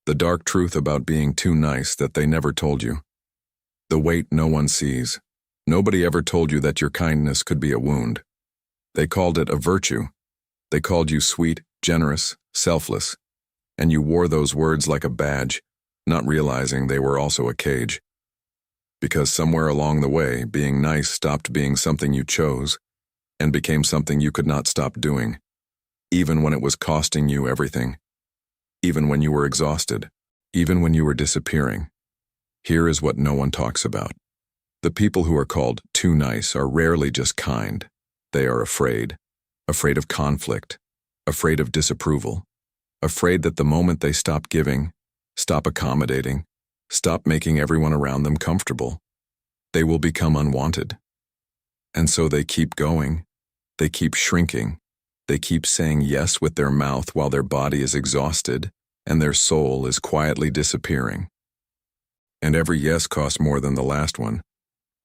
The dark truth about being too nice that they never told you. The weight no one sees. Nobody ever told you that your kindness could be a wound. They called it a virtue. They called you sweet, generous, selfless. And you wore those words like a badge, not realizing they were also a cage. Because somewhere along the way, being nice stopped being something you chose and became something you could not stop doing, even when it was costing you everything, even when you were exhausted, even when you were disappearing. Here is what no one talks about. The people who are called too nice are rarely just kind. They are afraid of conflict, afraid of disapproval, afraid that the moment they stop giving, stop accommodating, stop making everyone around them comfortable, they will become unwanted. And so they keep going, they keep shrinking, they keep saying yes with their mouth while their body is exhausted and their soul is quietly disappearing. And every yes costs more than the last one,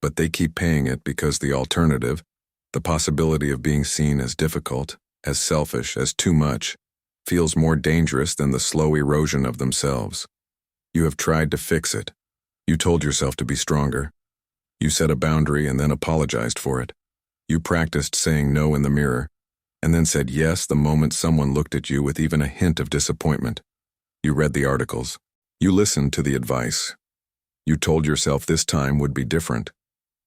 but they keep paying it because the alternative, the possibility of being seen as difficult, as selfish, as too much, feels more dangerous than the slow erosion of themselves. You have tried to fix it. You told yourself to be stronger. You set a boundary and then apologized for it. You practiced saying no in the mirror, and then said yes the moment someone looked at you with even a hint of disappointment. You read the articles. You listened to the advice. You told yourself this time would be different,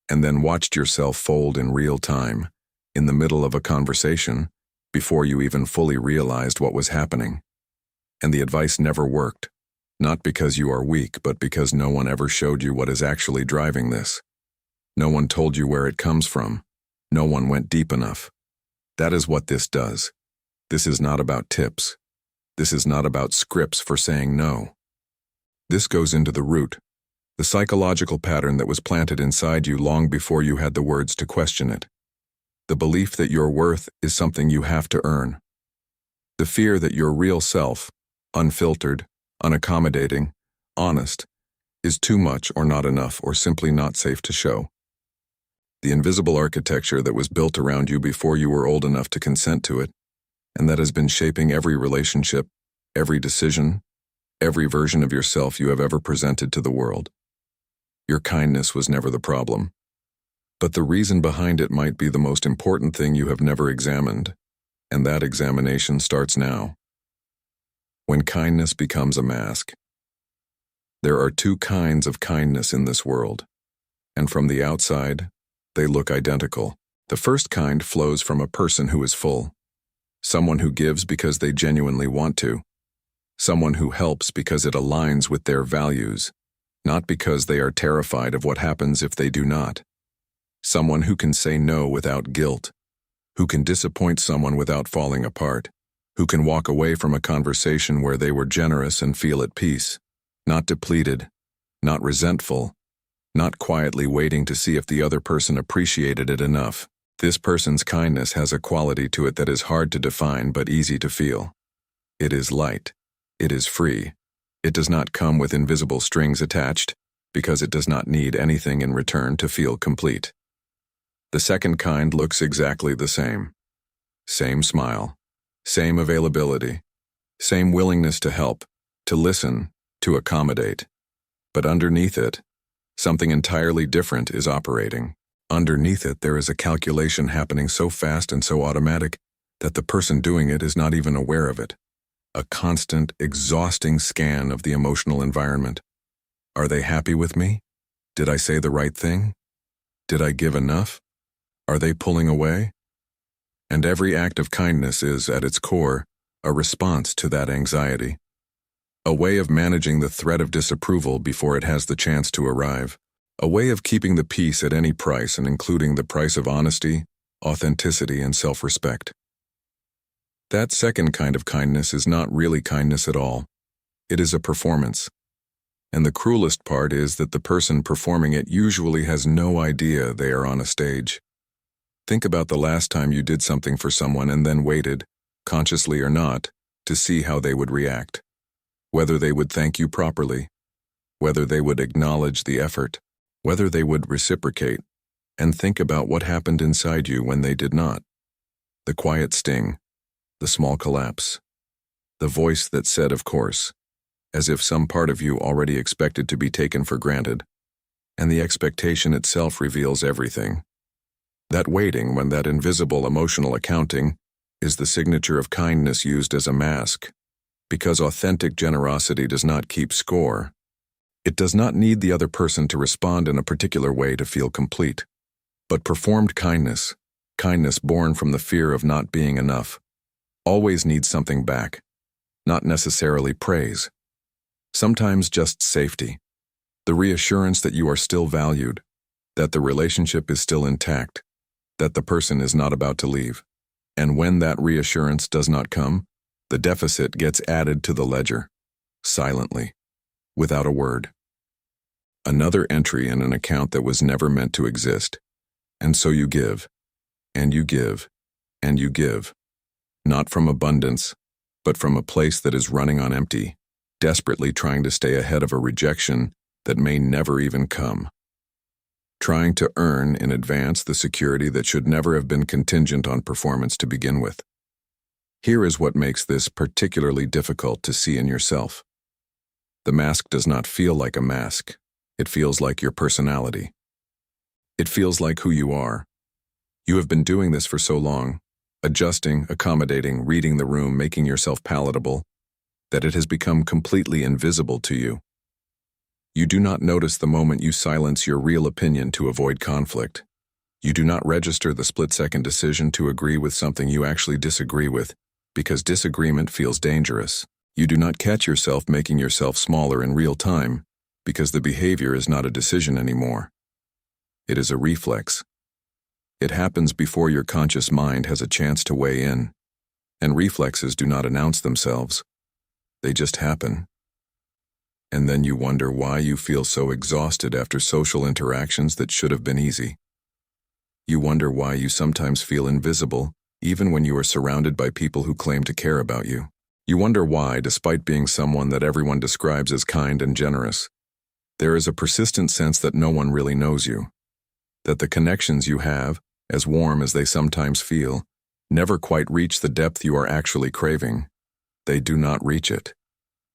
and then watched yourself fold in real time, in the middle of a conversation, before you even fully realized what was happening. And the advice never worked, not because you are weak, but because no one ever showed you what is actually driving this. No one told you where it comes from. No one went deep enough. That is what this does. This is not about tips. This is not about scripts for saying no. This goes into the root, the psychological pattern that was planted inside you long before you had the words to question it. The belief that your worth is something you have to earn. The fear that your real self, unfiltered, unaccommodating, honest, is too much or not enough or simply not safe to show. The invisible architecture that was built around you before you were old enough to consent to it, and that has been shaping every relationship, every decision, every version of yourself you have ever presented to the world. Your kindness was never the problem, but the reason behind it might be the most important thing you have never examined, and that examination starts now. When kindness becomes a mask. There are two kinds of kindness in this world, and from the outside, they look identical. The first kind flows from a person who is full, someone who gives because they genuinely want to, someone who helps because it aligns with their values, not because they are terrified of what happens if they do not. Someone who can say no without guilt, who can disappoint someone without falling apart, who can walk away from a conversation where they were generous and feel at peace, not depleted, not resentful, not quietly waiting to see if the other person appreciated it enough. This person's kindness has a quality to it that is hard to define but easy to feel. It is light. It is free. It does not come with invisible strings attached, because it does not need anything in return to feel complete. The second kind looks exactly the same. Same smile, same availability, same willingness to help, to listen, to accommodate. But underneath it, something entirely different is operating. Underneath it, there is a calculation happening so fast and so automatic that the person doing it is not even aware of it. A constant, exhausting scan of the emotional environment. Are they happy with me? Did I say the right thing? Did I give enough? Are they pulling away? And every act of kindness is, at its core, a response to that anxiety. A way of managing the threat of disapproval before it has the chance to arrive. A way of keeping the peace at any price and including the price of honesty, authenticity, and self-respect. That second kind of kindness is not really kindness at all. It is a performance. And the cruelest part is that the person performing it usually has no idea they are on a stage. Think about the last time you did something for someone and then waited, consciously or not, to see how they would react. Whether they would thank you properly, whether they would acknowledge the effort, whether they would reciprocate, and think about what happened inside you when they did not. The quiet sting, the small collapse, the voice that said, of course, as if some part of you already expected to be taken for granted, and the expectation itself reveals everything. That waiting, when that invisible emotional accounting, is the signature of kindness used as a mask, because authentic generosity does not keep score. It does not need the other person to respond in a particular way to feel complete. But performed kindness, kindness born from the fear of not being enough, always needs something back, not necessarily praise. Sometimes just safety, the reassurance that you are still valued, that the relationship is still intact, that the person is not about to leave. And when that reassurance does not come, the deficit gets added to the ledger, silently, without a word. Another entry in an account that was never meant to exist. And so you give, and you give, and you give, not from abundance, but from a place that is running on empty, desperately trying to stay ahead of a rejection that may never even come. Trying to earn in advance the security that should never have been contingent on performance to begin with. Here is what makes this particularly difficult to see in yourself. The mask does not feel like a mask. It feels like your personality. It feels like who you are. You have been doing this for so long, adjusting, accommodating, reading the room, making yourself palatable, that it has become completely invisible to you. You do not notice the moment you silence your real opinion to avoid conflict. You do not register the split-second decision to agree with something you actually disagree with, because disagreement feels dangerous. You do not catch yourself making yourself smaller in real time, because the behavior is not a decision anymore. It is a reflex. It happens before your conscious mind has a chance to weigh in, and reflexes do not announce themselves. They just happen. And then you wonder why you feel so exhausted after social interactions that should have been easy. You wonder why you sometimes feel invisible, even when you are surrounded by people who claim to care about you. You wonder why, despite being someone that everyone describes as kind and generous, there is a persistent sense that no one really knows you. That the connections you have, as warm as they sometimes feel, never quite reach the depth you are actually craving. They do not reach it,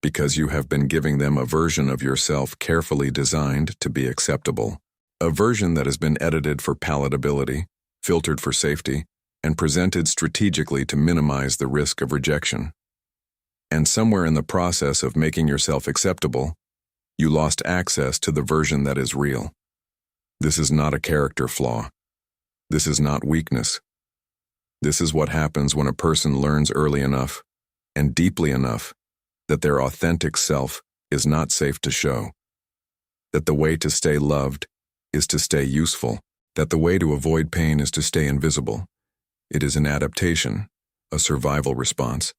because you have been giving them a version of yourself carefully designed to be acceptable. A version that has been edited for palatability, filtered for safety, and presented strategically to minimize the risk of rejection. And somewhere in the process of making yourself acceptable, you lost access to the version that is real. This is not a character flaw. This is not weakness. This is what happens when a person learns early enough, and deeply enough, that their authentic self is not safe to show. That the way to stay loved is to stay useful. That the way to avoid pain is to stay invisible. It is an adaptation, a survival response.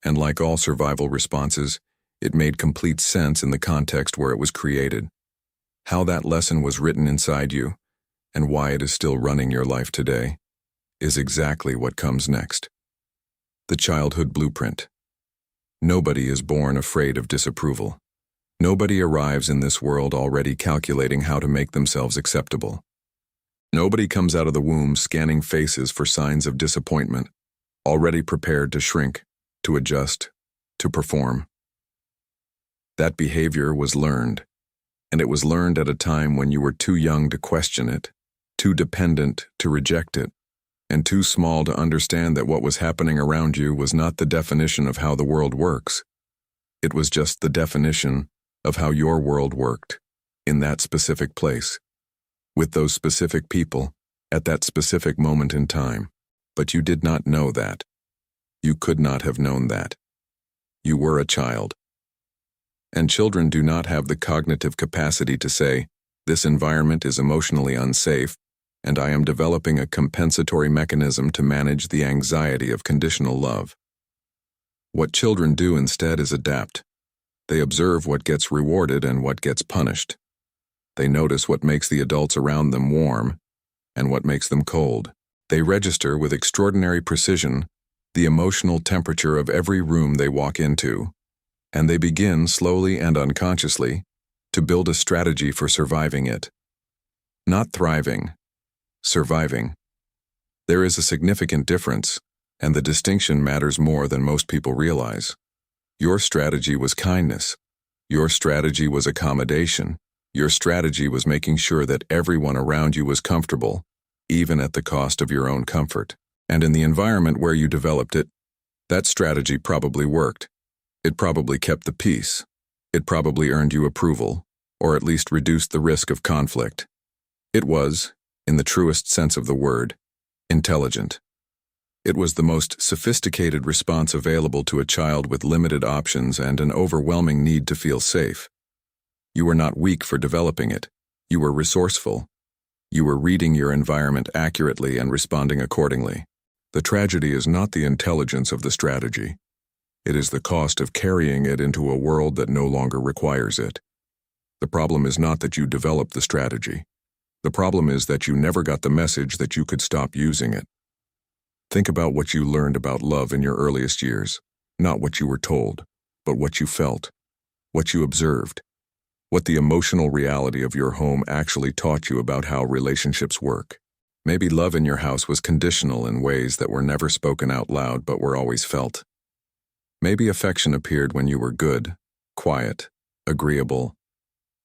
And like all survival responses, it made complete sense in the context where it was created. How that lesson was written inside you, and why it is still running your life today, is exactly what comes next. The childhood blueprint. Nobody is born afraid of disapproval. Nobody arrives in this world already calculating how to make themselves acceptable. Nobody comes out of the womb scanning faces for signs of disappointment, already prepared to shrink, to adjust, to perform. That behavior was learned, and it was learned at a time when you were too young to question it, too dependent to reject it, and too small to understand that what was happening around you was not the definition of how the world works. It was just the definition of how your world worked, in that specific place, with those specific people, at that specific moment in time. But you did not know that. You could not have known that. You were a child. And children do not have the cognitive capacity to say, this environment is emotionally unsafe, and I am developing a compensatory mechanism to manage the anxiety of conditional love. What children do instead is adapt. They observe what gets rewarded and what gets punished. They notice what makes the adults around them warm and what makes them cold. They register with extraordinary precision the emotional temperature of every room they walk into, and they begin, slowly and unconsciously, to build a strategy for surviving it. Not thriving, surviving. There is a significant difference, and the distinction matters more than most people realize. Your strategy was kindness. Your strategy was accommodation. Your strategy was making sure that everyone around you was comfortable, even at the cost of your own comfort. And in the environment where you developed it, that strategy probably worked. It probably kept the peace. It probably earned you approval, or at least reduced the risk of conflict. It was, in the truest sense of the word, intelligent. It was the most sophisticated response available to a child with limited options and an overwhelming need to feel safe. You were not weak for developing it. You were resourceful. You were reading your environment accurately and responding accordingly. The tragedy is not the intelligence of the strategy. It is the cost of carrying it into a world that no longer requires it. The problem is not that you developed the strategy. The problem is that you never got the message that you could stop using it. Think about what you learned about love in your earliest years, not what you were told, but what you felt, what you observed, what the emotional reality of your home actually taught you about how relationships work. Maybe love in your house was conditional in ways that were never spoken out loud but were always felt. Maybe affection appeared when you were good, quiet, agreeable,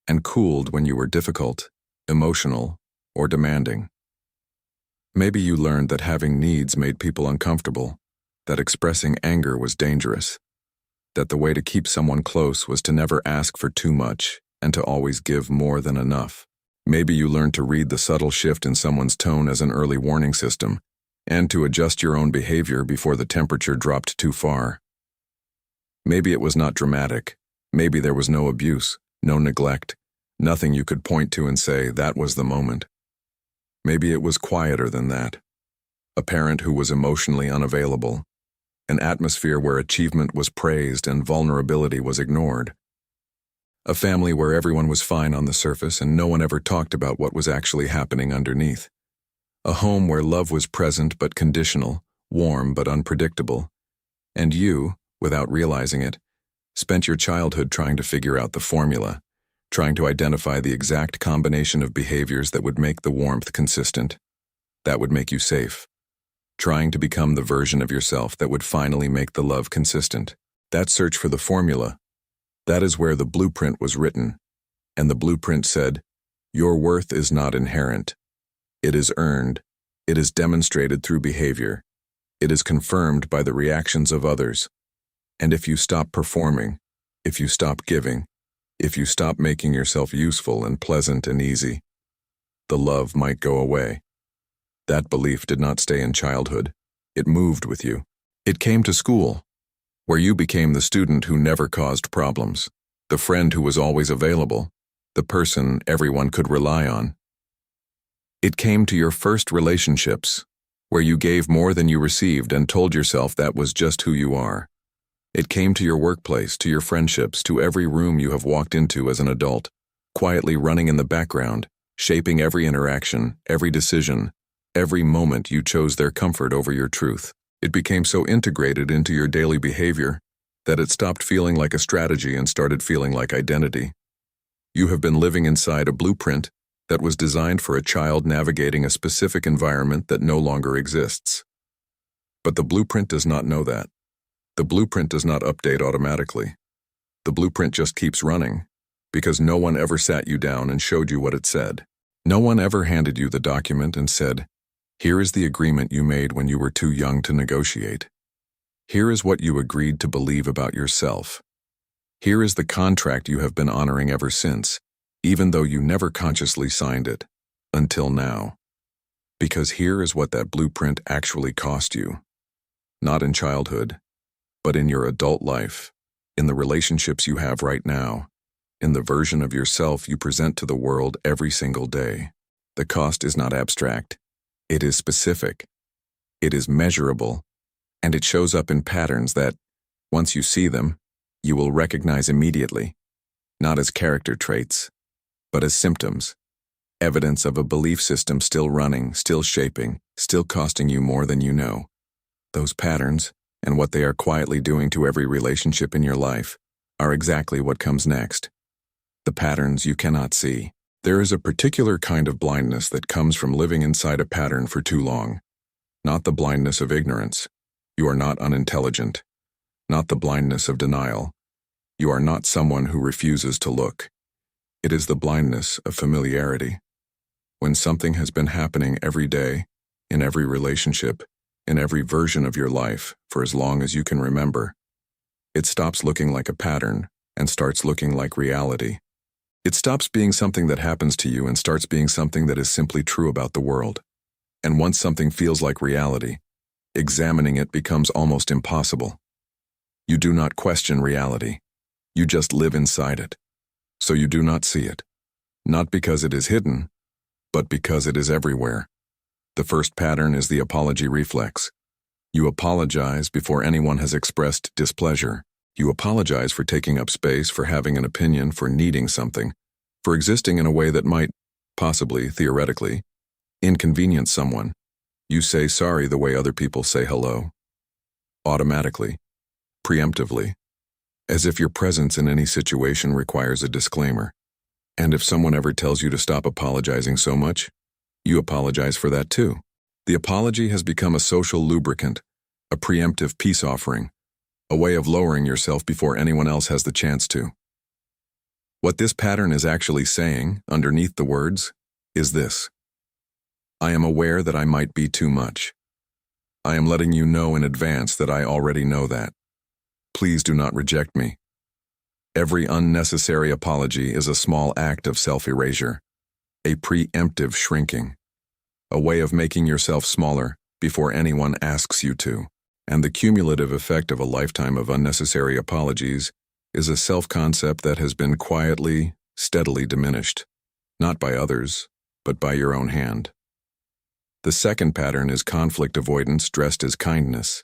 and cooled when you were difficult, emotional, or demanding. Maybe you learned that having needs made people uncomfortable, that expressing anger was dangerous, that the way to keep someone close was to never ask for too much and to always give more than enough. Maybe you learned to read the subtle shift in someone's tone as an early warning system and to adjust your own behavior before the temperature dropped too far. Maybe it was not dramatic. Maybe there was no abuse, no neglect, nothing you could point to and say, that was the moment. Maybe it was quieter than that. A parent who was emotionally unavailable. An atmosphere where achievement was praised and vulnerability was ignored. A family where everyone was fine on the surface and no one ever talked about what was actually happening underneath. A home where love was present but conditional, warm but unpredictable. And you, without realizing it, spent your childhood trying to figure out the formula, trying to identify the exact combination of behaviors that would make the warmth consistent, that would make you safe, trying to become the version of yourself that would finally make the love consistent. That search for the formula, that is where the blueprint was written, and the blueprint said, your worth is not inherent. It is earned. It is demonstrated through behavior. It is confirmed by the reactions of others. And if you stop performing, if you stop giving, if you stop making yourself useful and pleasant and easy, the love might go away. That belief did not stay in childhood. It moved with you. It came to school, where you became the student who never caused problems, the friend who was always available, the person everyone could rely on. It came to your first relationships, where you gave more than you received and told yourself that was just who you are. It came to your workplace, to your friendships, to every room you have walked into as an adult, quietly running in the background, shaping every interaction, every decision, every moment you chose their comfort over your truth. It became so integrated into your daily behavior that it stopped feeling like a strategy and started feeling like identity. You have been living inside a blueprint that was designed for a child navigating a specific environment that no longer exists. But the blueprint does not know that. The blueprint does not update automatically. The blueprint just keeps running, because no one ever sat you down and showed you what it said. No one ever handed you the document and said, here is the agreement you made when you were too young to negotiate. Here is what you agreed to believe about yourself. Here is the contract you have been honoring ever since, even though you never consciously signed it, until now. Because here is what that blueprint actually cost you. Not in childhood, but in your adult life, in the relationships you have right now, in the version of yourself you present to the world every single day. The cost is not abstract. It is specific. It is measurable, and it shows up in patterns that, once you see them, you will recognize immediately, not as character traits, but as symptoms, evidence of a belief system still running, still shaping, still costing you more than you know. Those patterns, and what they are quietly doing to every relationship in your life, are exactly what comes next. The patterns you cannot see. There is a particular kind of blindness that comes from living inside a pattern for too long. Not the blindness of ignorance. You are not unintelligent. not the blindness of denial. You are not someone who refuses to look. It is the blindness of familiarity. When something has been happening every day, in every relationship, in every version of your life, for as long as you can remember, it stops looking like a pattern and starts looking like reality. It stops being something that happens to you and starts being something that is simply true about the world. And once something feels like reality, examining it becomes almost impossible. You do not question reality. You just live inside it. So you do not see it. Not because it is hidden, but because it is everywhere. The first pattern is the apology reflex. You apologize before anyone has expressed displeasure. You apologize for taking up space, for having an opinion, for needing something, for existing in a way that might, possibly, theoretically, inconvenience someone. You say sorry the way other people say hello. Automatically, preemptively, as if your presence in any situation requires a disclaimer. And if someone ever tells you to stop apologizing so much, you apologize for that too. The apology has become a social lubricant, a preemptive peace offering, a way of lowering yourself before anyone else has the chance to. What this pattern is actually saying, underneath the words, is this: I am aware that I might be too much. I am letting you know in advance that I already know that. Please do not reject me. Every unnecessary apology is a small act of self-erasure, a preemptive shrinking, a way of making yourself smaller before anyone asks you to. And the cumulative effect of a lifetime of unnecessary apologies is a self-concept that has been quietly, steadily diminished, not by others, but by your own hand. The second pattern is conflict avoidance dressed as kindness.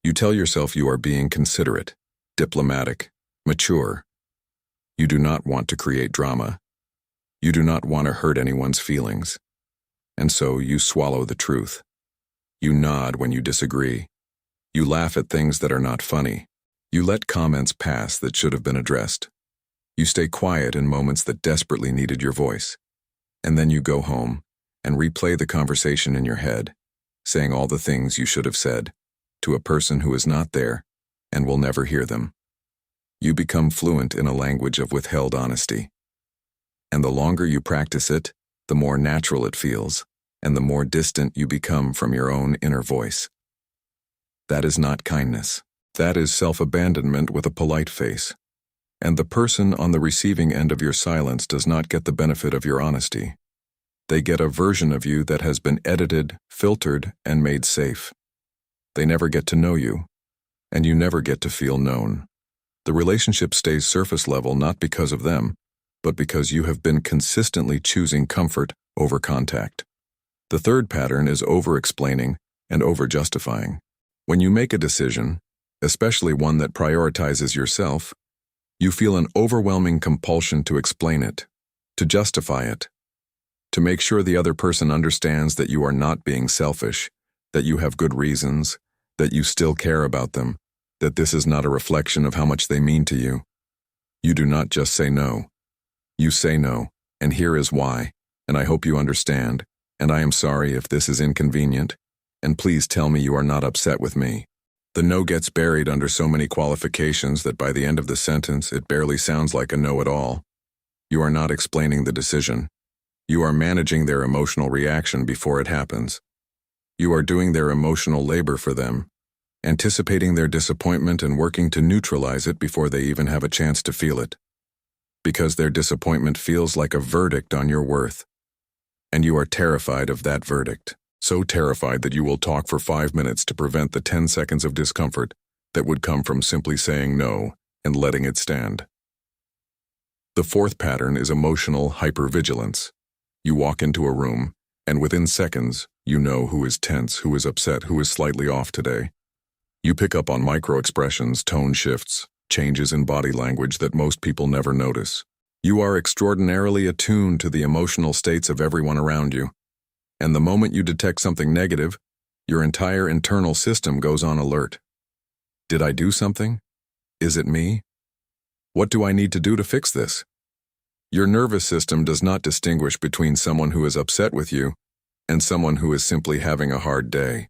You tell yourself you are being considerate, diplomatic, mature. You do not want to create drama. You do not want to hurt anyone's feelings. And so you swallow the truth. You nod when you disagree. You laugh at things that are not funny. You let comments pass that should have been addressed. You stay quiet in moments that desperately needed your voice. And then you go home and replay the conversation in your head, saying all the things you should have said to a person who is not there and will never hear them. You become fluent in a language of withheld honesty. And the longer you practice it, the more natural it feels, and the more distant you become from your own inner voice. That is not kindness. That is self-abandonment with a polite face. And the person on the receiving end of your silence does not get the benefit of your honesty. They get a version of you that has been edited, filtered, and made safe. They never get to know you, and you never get to feel known. The relationship stays surface level not because of them, but because you have been consistently choosing comfort over contact. The third pattern is over-explaining and over-justifying. When you make a decision, especially one that prioritizes yourself, you feel an overwhelming compulsion to explain it, to justify it, to make sure the other person understands that you are not being selfish, that you have good reasons, that you still care about them, that this is not a reflection of how much they mean to you. You do not just say no. You say no, and here is why, and I hope you understand, and I am sorry if this is inconvenient, and please tell me you are not upset with me. The no gets buried under so many qualifications that by the end of the sentence it barely sounds like a no at all. You are not explaining the decision. You are managing their emotional reaction before it happens. You are doing their emotional labor for them, anticipating their disappointment and working to neutralize it before they even have a chance to feel it. Because their disappointment feels like a verdict on your worth. And you are terrified of that verdict. So terrified that you will talk for 5 minutes to prevent the 10 seconds of discomfort that would come from simply saying no and letting it stand. The fourth pattern is emotional hypervigilance. You walk into a room, and within seconds, you know who is tense, who is upset, who is slightly off today. You pick up on micro-expressions, tone shifts, changes in body language that most people never notice. You are extraordinarily attuned to the emotional states of everyone around you. And the moment you detect something negative, your entire internal system goes on alert. Did I do something? Is it me? What do I need to do to fix this? Your nervous system does not distinguish between someone who is upset with you and someone who is simply having a hard day.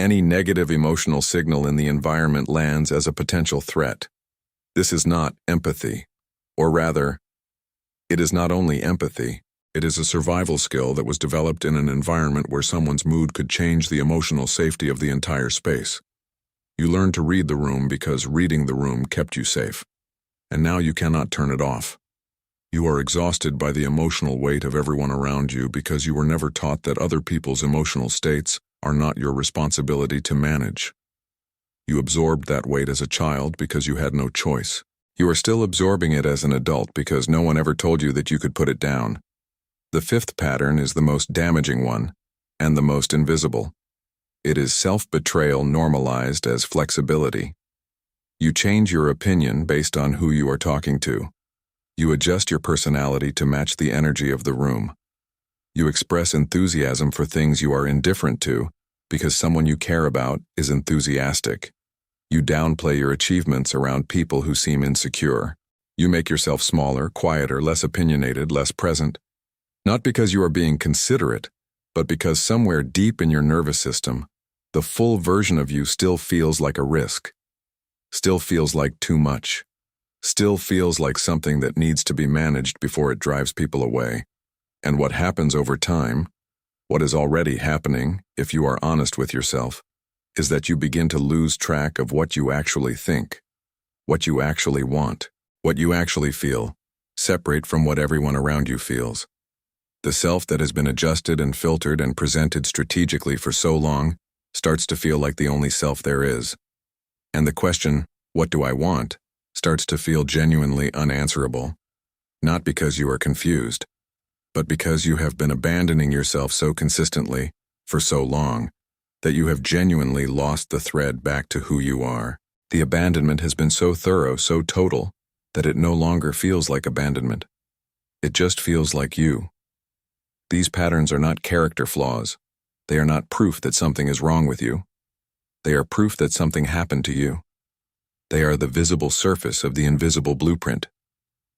Any negative emotional signal in the environment lands as a potential threat. This is not empathy, or rather, it is not only empathy, it is a survival skill that was developed in an environment where someone's mood could change the emotional safety of the entire space. You learned to read the room because reading the room kept you safe, and now you cannot turn it off. You are exhausted by the emotional weight of everyone around you because you were never taught that other people's emotional states are not your responsibility to manage. You absorbed that weight as a child because you had no choice. You are still absorbing it as an adult because no one ever told you that you could put it down. The fifth pattern is the most damaging one, and the most invisible. It is self-betrayal normalized as flexibility. You change your opinion based on who you are talking to. You adjust your personality to match the energy of the room. You express enthusiasm for things you are indifferent to because someone you care about is enthusiastic. You downplay your achievements around people who seem insecure. You make yourself smaller, quieter, less opinionated, less present. Not because you are being considerate, but because somewhere deep in your nervous system, the full version of you still feels like a risk, still feels like too much, still feels like something that needs to be managed before it drives people away. And what happens over time, what is already happening, if you are honest with yourself, is that you begin to lose track of what you actually think, what you actually want, what you actually feel, separate from what everyone around you feels. The self that has been adjusted and filtered and presented strategically for so long starts to feel like the only self there is. And the question, what do I want, starts to feel genuinely unanswerable, not because you are confused, but because you have been abandoning yourself so consistently, for so long, that you have genuinely lost the thread back to who you are. The abandonment has been so thorough, so total, that it no longer feels like abandonment. It just feels like you. These patterns are not character flaws. They are not proof that something is wrong with you. They are proof that something happened to you. They are the visible surface of the invisible blueprint,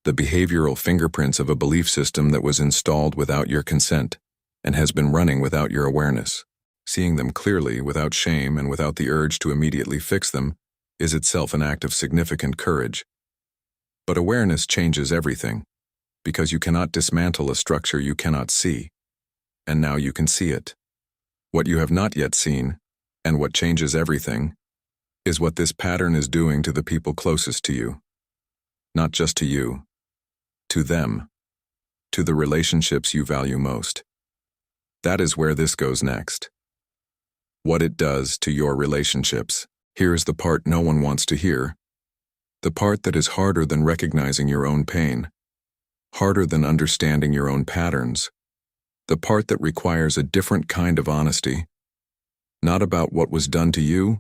the behavioral fingerprints of a belief system that was installed without your consent and has been running without your awareness. Seeing them clearly, without shame and without the urge to immediately fix them, is itself an act of significant courage. But awareness changes everything, because you cannot dismantle a structure you cannot see, and now you can see it. What you have not yet seen, and what changes everything, is what this pattern is doing to the people closest to you. Not just to you, to them, to the relationships you value most. That is where this goes next. What it does to your relationships. Here's the part no one wants to hear. The part that is harder than recognizing your own pain, harder than understanding your own patterns. The part that requires a different kind of honesty, not about what was done to you,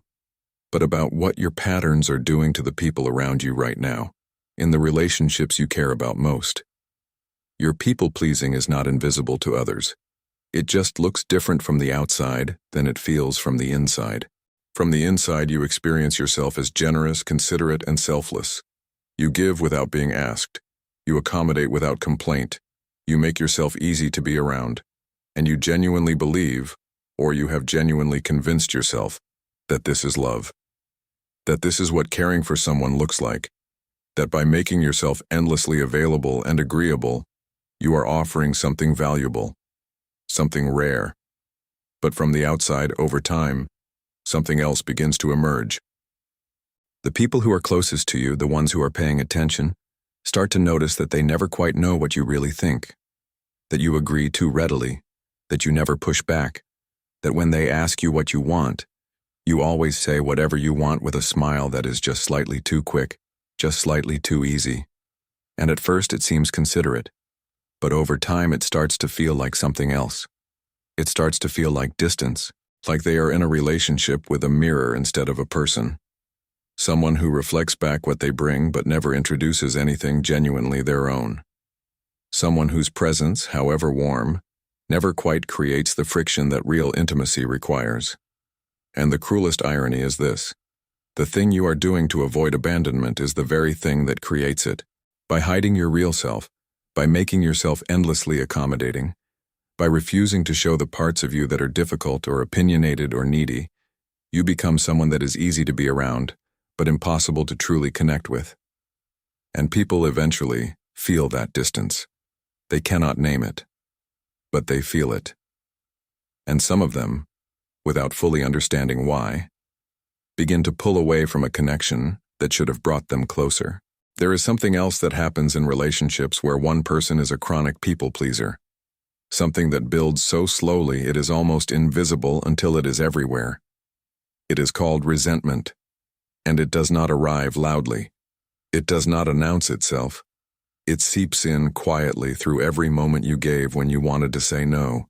but about what your patterns are doing to the people around you right now, in the relationships you care about most. Your people-pleasing is not invisible to others. It just looks different from the outside than it feels from the inside. From the inside, you experience yourself as generous, considerate, and selfless. You give without being asked. You accommodate without complaint. You make yourself easy to be around. And you genuinely believe, or you have genuinely convinced yourself, that this is love. That this is what caring for someone looks like. That by making yourself endlessly available and agreeable, you are offering something valuable, something rare. But from the outside, over time, something else begins to emerge. The people who are closest to you, the ones who are paying attention, start to notice that they never quite know what you really think, that you agree too readily, that you never push back, that when they ask you what you want, you always say whatever you want with a smile that is just slightly too quick, just slightly too easy. And at first it seems considerate, but over time it starts to feel like something else. It starts to feel like distance, like they are in a relationship with a mirror instead of a person. Someone who reflects back what they bring but never introduces anything genuinely their own. Someone whose presence, however warm, never quite creates the friction that real intimacy requires. And the cruelest irony is this. The thing you are doing to avoid abandonment is the very thing that creates it. By hiding your real self, by making yourself endlessly accommodating, by refusing to show the parts of you that are difficult or opinionated or needy, You become someone that is easy to be around, but impossible to truly connect with. And people eventually feel that distance. They cannot name it, but they feel it. And some of them, without fully understanding why, begin to pull away from a connection that should have brought them closer. There is something else that happens in relationships where one person is a chronic people pleaser. Something that builds so slowly it is almost invisible until it is everywhere. It is called resentment, and it does not arrive loudly. It does not announce itself. It seeps in quietly through every moment you gave when you wanted to say no,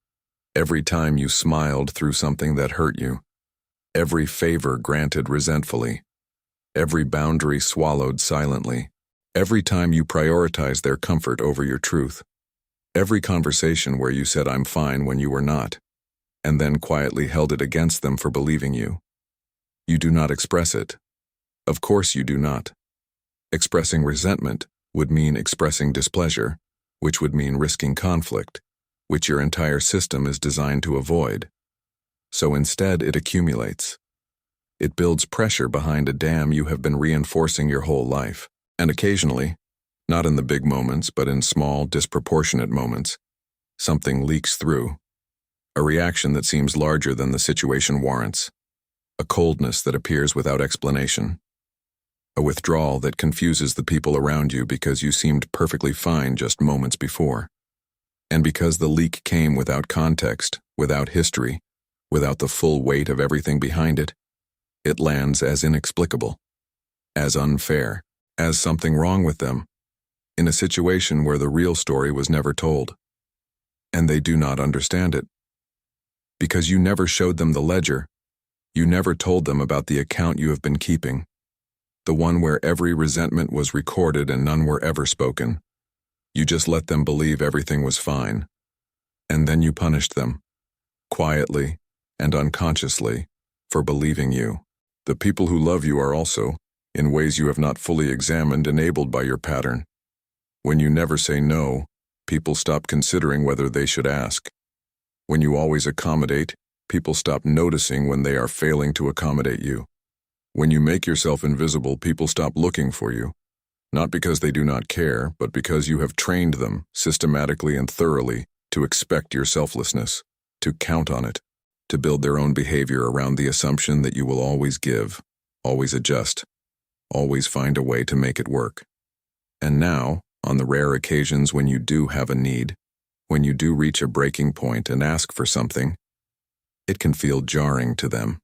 every time you smiled through something that hurt you, every favor granted resentfully, every boundary swallowed silently, every time you prioritized their comfort over your truth, every conversation where you said "I'm fine" when you were not, and then quietly held it against them for believing you. You do not express it. Of course you do not. Expressing resentment would mean expressing displeasure, which would mean risking conflict, which your entire system is designed to avoid. So instead it accumulates. It builds pressure behind a dam you have been reinforcing your whole life. And occasionally, not in the big moments but in small, disproportionate moments, something leaks through. A reaction that seems larger than the situation warrants. A coldness that appears without explanation. A withdrawal that confuses the people around you because you seemed perfectly fine just moments before. And because the leak came without context, without history, without the full weight of everything behind it, it lands as inexplicable, as unfair, as something wrong with them, in a situation where the real story was never told. And they do not understand it. Because you never showed them the ledger. You never told them about the account you have been keeping. The one where every resentment was recorded and none were ever spoken. You just let them believe everything was fine. And then you punished them, quietly and unconsciously, for believing you. The people who love you are also, in ways you have not fully examined, enabled by your pattern. When you never say no, people stop considering whether they should ask. When you always accommodate, people stop noticing when they are failing to accommodate you. When you make yourself invisible, people stop looking for you, not because they do not care, but because you have trained them, systematically and thoroughly, to expect your selflessness, to count on it, to build their own behavior around the assumption that you will always give, always adjust, always find a way to make it work. And now, on the rare occasions when you do have a need, when you do reach a breaking point and ask for something, it can feel jarring to them,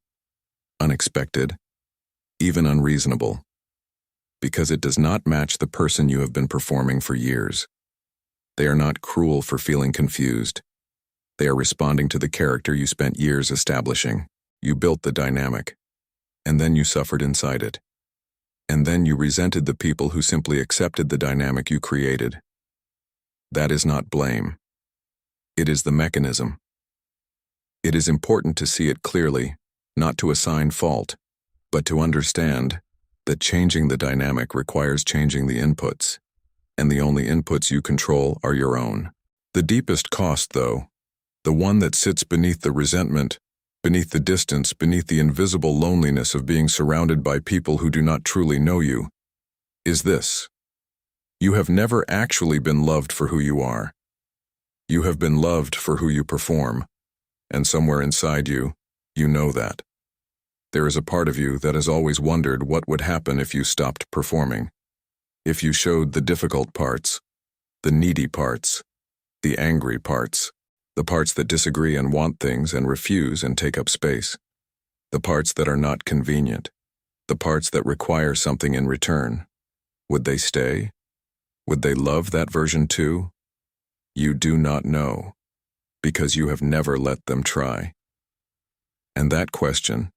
unexpected, even unreasonable, because it does not match the person you have been performing for years. They are not cruel for feeling confused. They are responding to the character you spent years establishing. You built the dynamic, and then you suffered inside it. And then you resented the people who simply accepted the dynamic you created. That is not blame. It is the mechanism. It is important to see it clearly, not to assign fault, but to understand that changing the dynamic requires changing the inputs, and the only inputs you control are your own. The deepest cost, though, the one that sits beneath the resentment, beneath the distance, beneath the invisible loneliness of being surrounded by people who do not truly know you, is this. You have never actually been loved for who you are. You have been loved for who you perform, and somewhere inside you, you know that. There is a part of you that has always wondered what would happen if you stopped performing, if you showed the difficult parts, the needy parts, the angry parts, the parts that disagree and want things and refuse and take up space, the parts that are not convenient, the parts that require something in return. Would they stay? Would they love that version too? You do not know, because you have never let them try. And that question,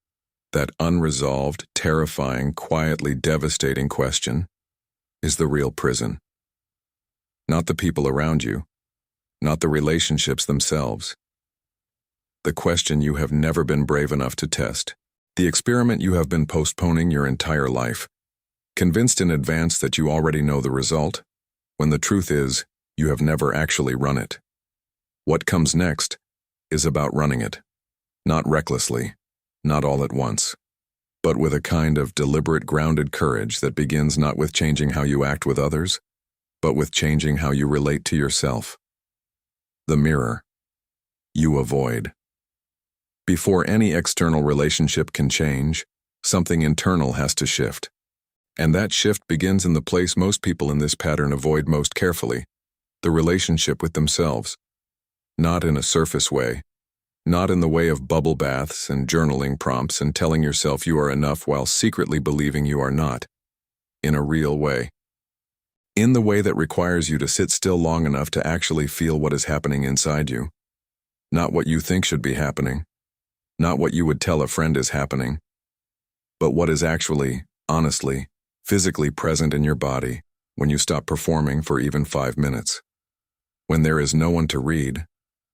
that unresolved, terrifying, quietly devastating question, is the real prison. Not the people around you, not the relationships themselves. The question you have never been brave enough to test. The experiment you have been postponing your entire life, convinced in advance that you already know the result, when the truth is, you have never actually run it. What comes next is about running it, not recklessly, not all at once, but with a kind of deliberate, grounded courage that begins not with changing how you act with others, but with changing how you relate to yourself. The mirror you avoid. Before any external relationship can change, something internal has to shift. And that shift begins in the place most people in this pattern avoid most carefully, the relationship with themselves. Not in a surface way, not in the way of bubble baths and journaling prompts and telling yourself you are enough while secretly believing you are not. In a real way. In the way that requires you to sit still long enough to actually feel what is happening inside you. Not what you think should be happening. Not what you would tell a friend is happening. But what is actually, honestly, physically present in your body when you stop performing for even 5 minutes. When there is no one to read,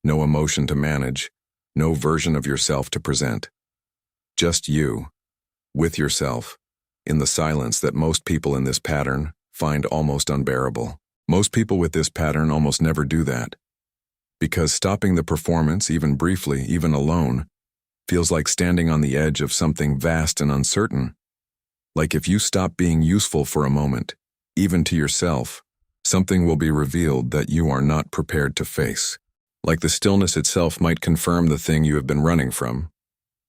no emotion to manage, no version of yourself to present. Just you, with yourself, in the silence that most people in this pattern find almost unbearable. Most people with this pattern almost never do that. Because stopping the performance, even briefly, even alone, feels like standing on the edge of something vast and uncertain. Like if you stop being useful for a moment, even to yourself, something will be revealed that you are not prepared to face. Like the stillness itself might confirm the thing you have been running from.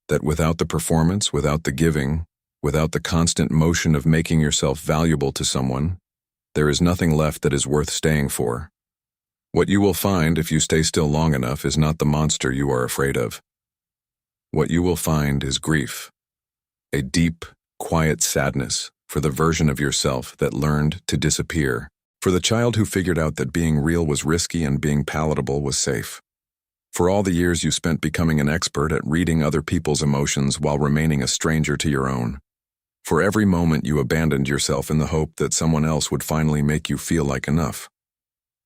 That without the performance, without the giving, without the constant motion of making yourself valuable to someone, there is nothing left that is worth staying for. What you will find if you stay still long enough is not the monster you are afraid of. What you will find is grief. A deep, quiet sadness for the version of yourself that learned to disappear. For the child who figured out that being real was risky and being palatable was safe. For all the years you spent becoming an expert at reading other people's emotions while remaining a stranger to your own. For every moment you abandoned yourself in the hope that someone else would finally make you feel like enough.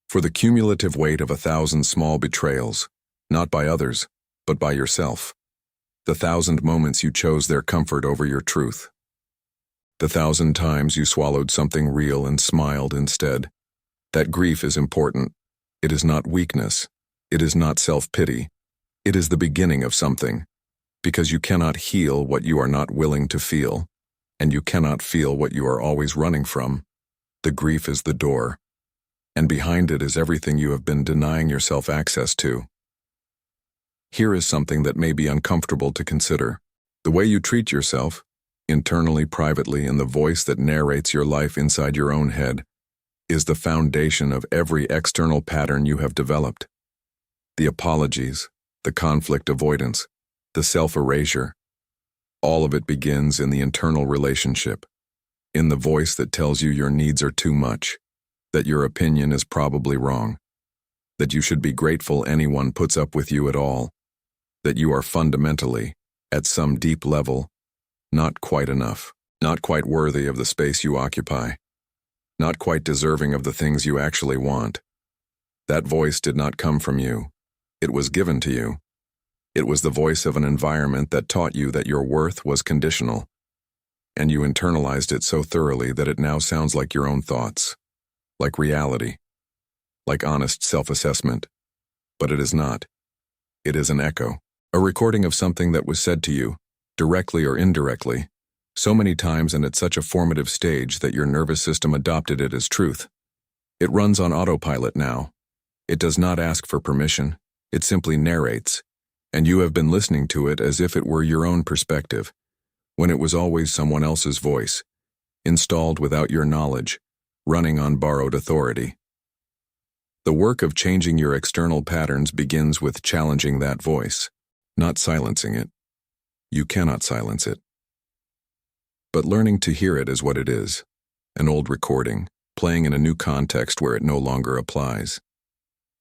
For the cumulative weight of 1,000 small betrayals, not by others, but by yourself. The 1,000 moments you chose their comfort over your truth. The 1,000 times you swallowed something real and smiled instead. That grief is important. It is not weakness. It is not self-pity. It is the beginning of something. Because you cannot heal what you are not willing to feel, and you cannot feel what you are always running from. The grief is the door. And behind it is everything you have been denying yourself access to. Here is something that may be uncomfortable to consider. The way you treat yourself, internally, privately, in the voice that narrates your life inside your own head, is the foundation of every external pattern you have developed. The apologies, the conflict avoidance, the self-erasure, all of it begins in the internal relationship, in the voice that tells you your needs are too much, that your opinion is probably wrong, that you should be grateful anyone puts up with you at all, that you are fundamentally, at some deep level, not quite enough, not quite worthy of the space you occupy, not quite deserving of the things you actually want. That voice did not come from you. It was given to you. It was the voice of an environment that taught you that your worth was conditional, and you internalized it so thoroughly that it now sounds like your own thoughts, like reality, like honest self-assessment. But it is not. It is an echo, a recording of something that was said to you, directly or indirectly, so many times and at such a formative stage that your nervous system adopted it as truth. It runs on autopilot now. It does not ask for permission. It simply narrates, and you have been listening to it as if it were your own perspective, when it was always someone else's voice, installed without your knowledge, running on borrowed authority. The work of changing your external patterns begins with challenging that voice, not silencing it. You cannot silence it. But learning to hear it as what it is, an old recording, playing in a new context where it no longer applies.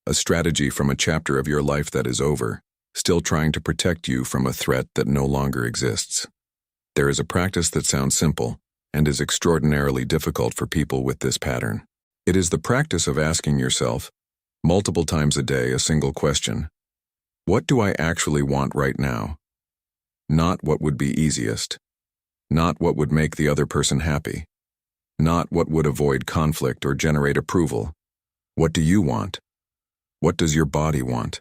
A strategy from a chapter of your life that is over, still trying to protect you from a threat that no longer exists. There is a practice that sounds simple and is extraordinarily difficult for people with this pattern. It is the practice of asking yourself, multiple times a day, a single question. What do I actually want right now? Not what would be easiest. Not what would make the other person happy. Not what would avoid conflict or generate approval. What do you want? What does your body want?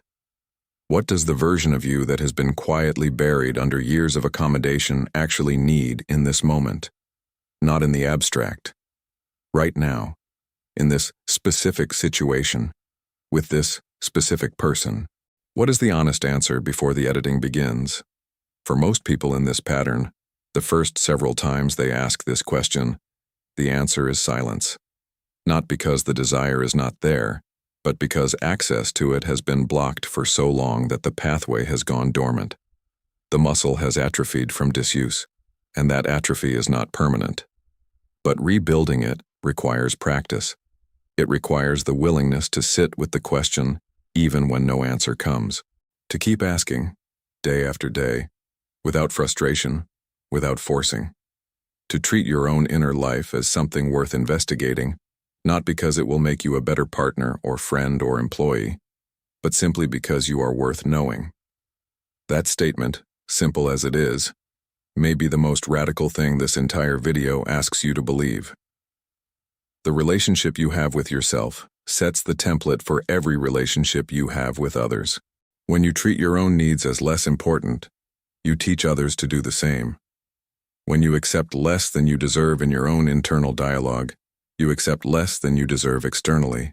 What does the version of you that has been quietly buried under years of accommodation actually need in this moment? Not in the abstract. Right now, in this specific situation, with this specific person. What is the honest answer before the editing begins? For most people in this pattern, the first several times they ask this question, the answer is silence. Not because the desire is not there, but because access to it has been blocked for so long that the pathway has gone dormant. The muscle has atrophied from disuse, and that atrophy is not permanent. But rebuilding it requires practice. It requires the willingness to sit with the question even when no answer comes. To keep asking, day after day, without frustration, without forcing. To treat your own inner life as something worth investigating, not because it will make you a better partner or friend or employee, but simply because you are worth knowing. That statement, simple as it is, may be the most radical thing this entire video asks you to believe. The relationship you have with yourself sets the template for every relationship you have with others. When you treat your own needs as less important, you teach others to do the same. When you accept less than you deserve in your own internal dialogue, you accept less than you deserve externally.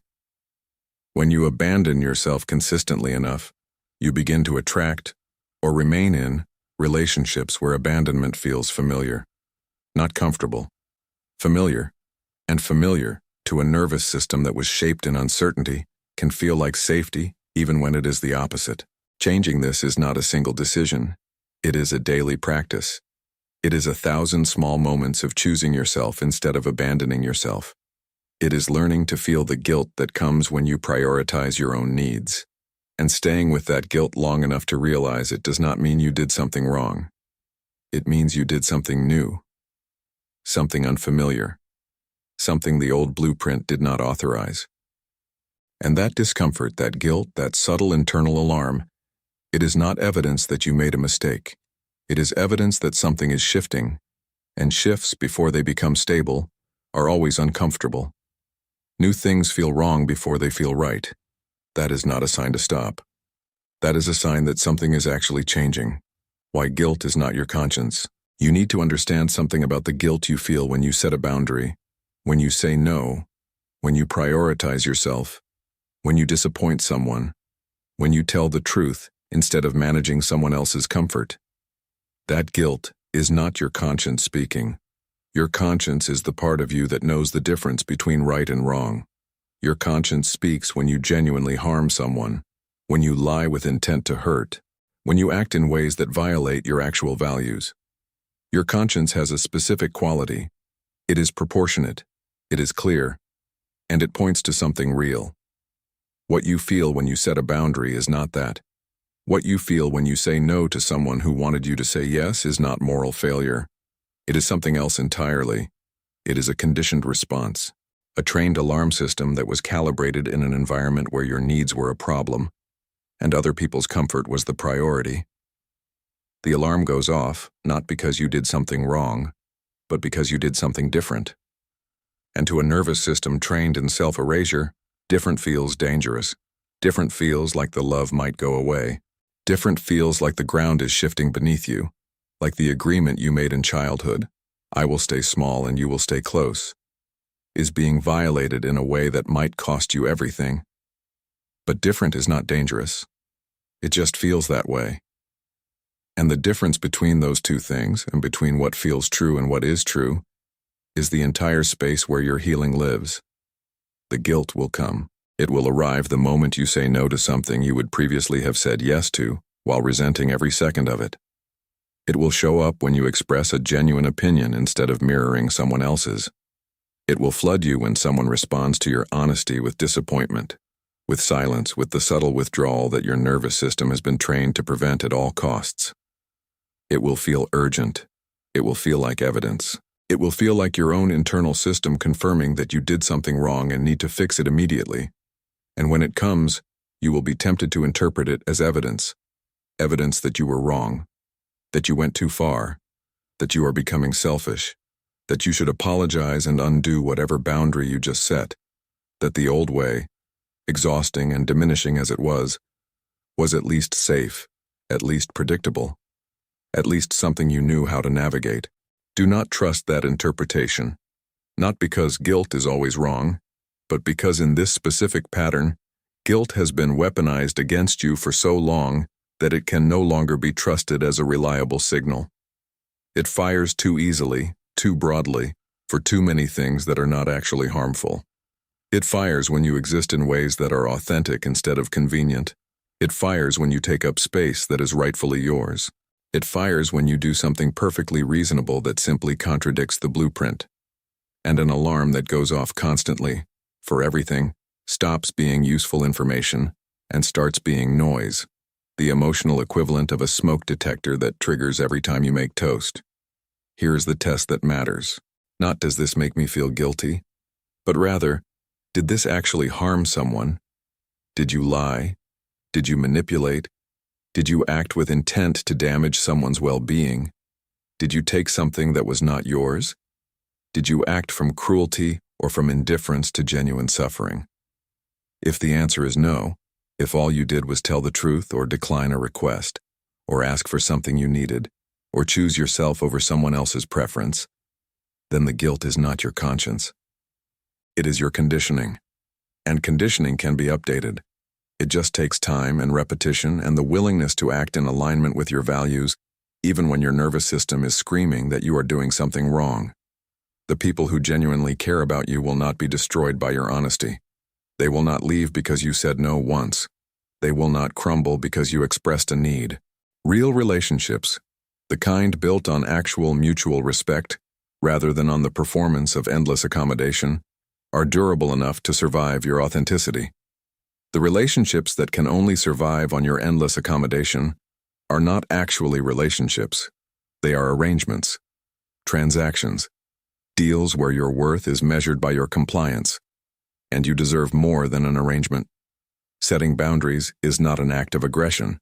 When you abandon yourself consistently enough, you begin to attract, or remain in, relationships where abandonment feels familiar. Not comfortable. Familiar. And familiar, to a nervous system that was shaped in uncertainty, can feel like safety even when it is the opposite. Changing this is not a single decision. It is a daily practice. It is 1,000 small moments of choosing yourself instead of abandoning yourself. It is learning to feel the guilt that comes when you prioritize your own needs, and staying with that guilt long enough to realize it does not mean you did something wrong. It means you did something new, something unfamiliar, something the old blueprint did not authorize. And that discomfort, that guilt, that subtle internal alarm, it is not evidence that you made a mistake. It is evidence that something is shifting, and shifts, before they become stable, are always uncomfortable. New things feel wrong before they feel right. That is not a sign to stop. That is a sign that something is actually changing. Why guilt is not your conscience. You need to understand something about the guilt you feel when you set a boundary, when you say no, when you prioritize yourself, when you disappoint someone, when you tell the truth instead of managing someone else's comfort. That guilt is not your conscience speaking. Your conscience is the part of you that knows the difference between right and wrong. Your conscience speaks when you genuinely harm someone, when you lie with intent to hurt, when you act in ways that violate your actual values. Your conscience has a specific quality. It is proportionate, it is clear, and it points to something real. What you feel when you set a boundary is not that. What you feel when you say no to someone who wanted you to say yes is not moral failure. It is something else entirely. It is a conditioned response, a trained alarm system that was calibrated in an environment where your needs were a problem, and other people's comfort was the priority. The alarm goes off, not because you did something wrong, but because you did something different. And to a nervous system trained in self-erasure, different feels dangerous. Different feels like the love might go away. Different feels like the ground is shifting beneath you, like the agreement you made in childhood, I will stay small and you will stay close, is being violated in a way that might cost you everything. But different is not dangerous. It just feels that way. And the difference between those two things, and between what feels true and what is true, is the entire space where your healing lives. The guilt will come. It will arrive the moment you say no to something you would previously have said yes to, while resenting every second of it. It will show up when you express a genuine opinion instead of mirroring someone else's. It will flood you when someone responds to your honesty with disappointment, with silence, with the subtle withdrawal that your nervous system has been trained to prevent at all costs. It will feel urgent. It will feel like evidence. It will feel like your own internal system confirming that you did something wrong and need to fix it immediately. And when it comes, you will be tempted to interpret it as evidence. Evidence that you were wrong, that you went too far, that you are becoming selfish, that you should apologize and undo whatever boundary you just set, that the old way, exhausting and diminishing as it was was at least safe, at least predictable, at least something you knew how to navigate. Do not trust that interpretation, not because guilt is always wrong, but because in this specific pattern, guilt has been weaponized against you for so long that it can no longer be trusted as a reliable signal. It fires too easily, too broadly, for too many things that are not actually harmful. It fires when you exist in ways that are authentic instead of convenient. It fires when you take up space that is rightfully yours. It fires when you do something perfectly reasonable that simply contradicts the blueprint. And an alarm that goes off constantly, for everything, stops being useful information and starts being noise, the emotional equivalent of a smoke detector that triggers every time you make toast. Here is the test that matters. Not does this make me feel guilty, but rather, did this actually harm someone? Did you lie? Did you manipulate? Did you act with intent to damage someone's well-being? Did you take something that was not yours? Did you act from cruelty or from indifference to genuine suffering? If the answer is no, if all you did was tell the truth or decline a request, or ask for something you needed, or choose yourself over someone else's preference, then the guilt is not your conscience. It is your conditioning. And conditioning can be updated. It just takes time and repetition and the willingness to act in alignment with your values, even when your nervous system is screaming that you are doing something wrong. The people who genuinely care about you will not be destroyed by your honesty. They will not leave because you said no once. They will not crumble because you expressed a need. Real relationships, the kind built on actual mutual respect, rather than on the performance of endless accommodation, are durable enough to survive your authenticity. The relationships that can only survive on your endless accommodation are not actually relationships. They are arrangements, transactions, deals where your worth is measured by your compliance, and you deserve more than an arrangement. Setting boundaries is not an act of aggression.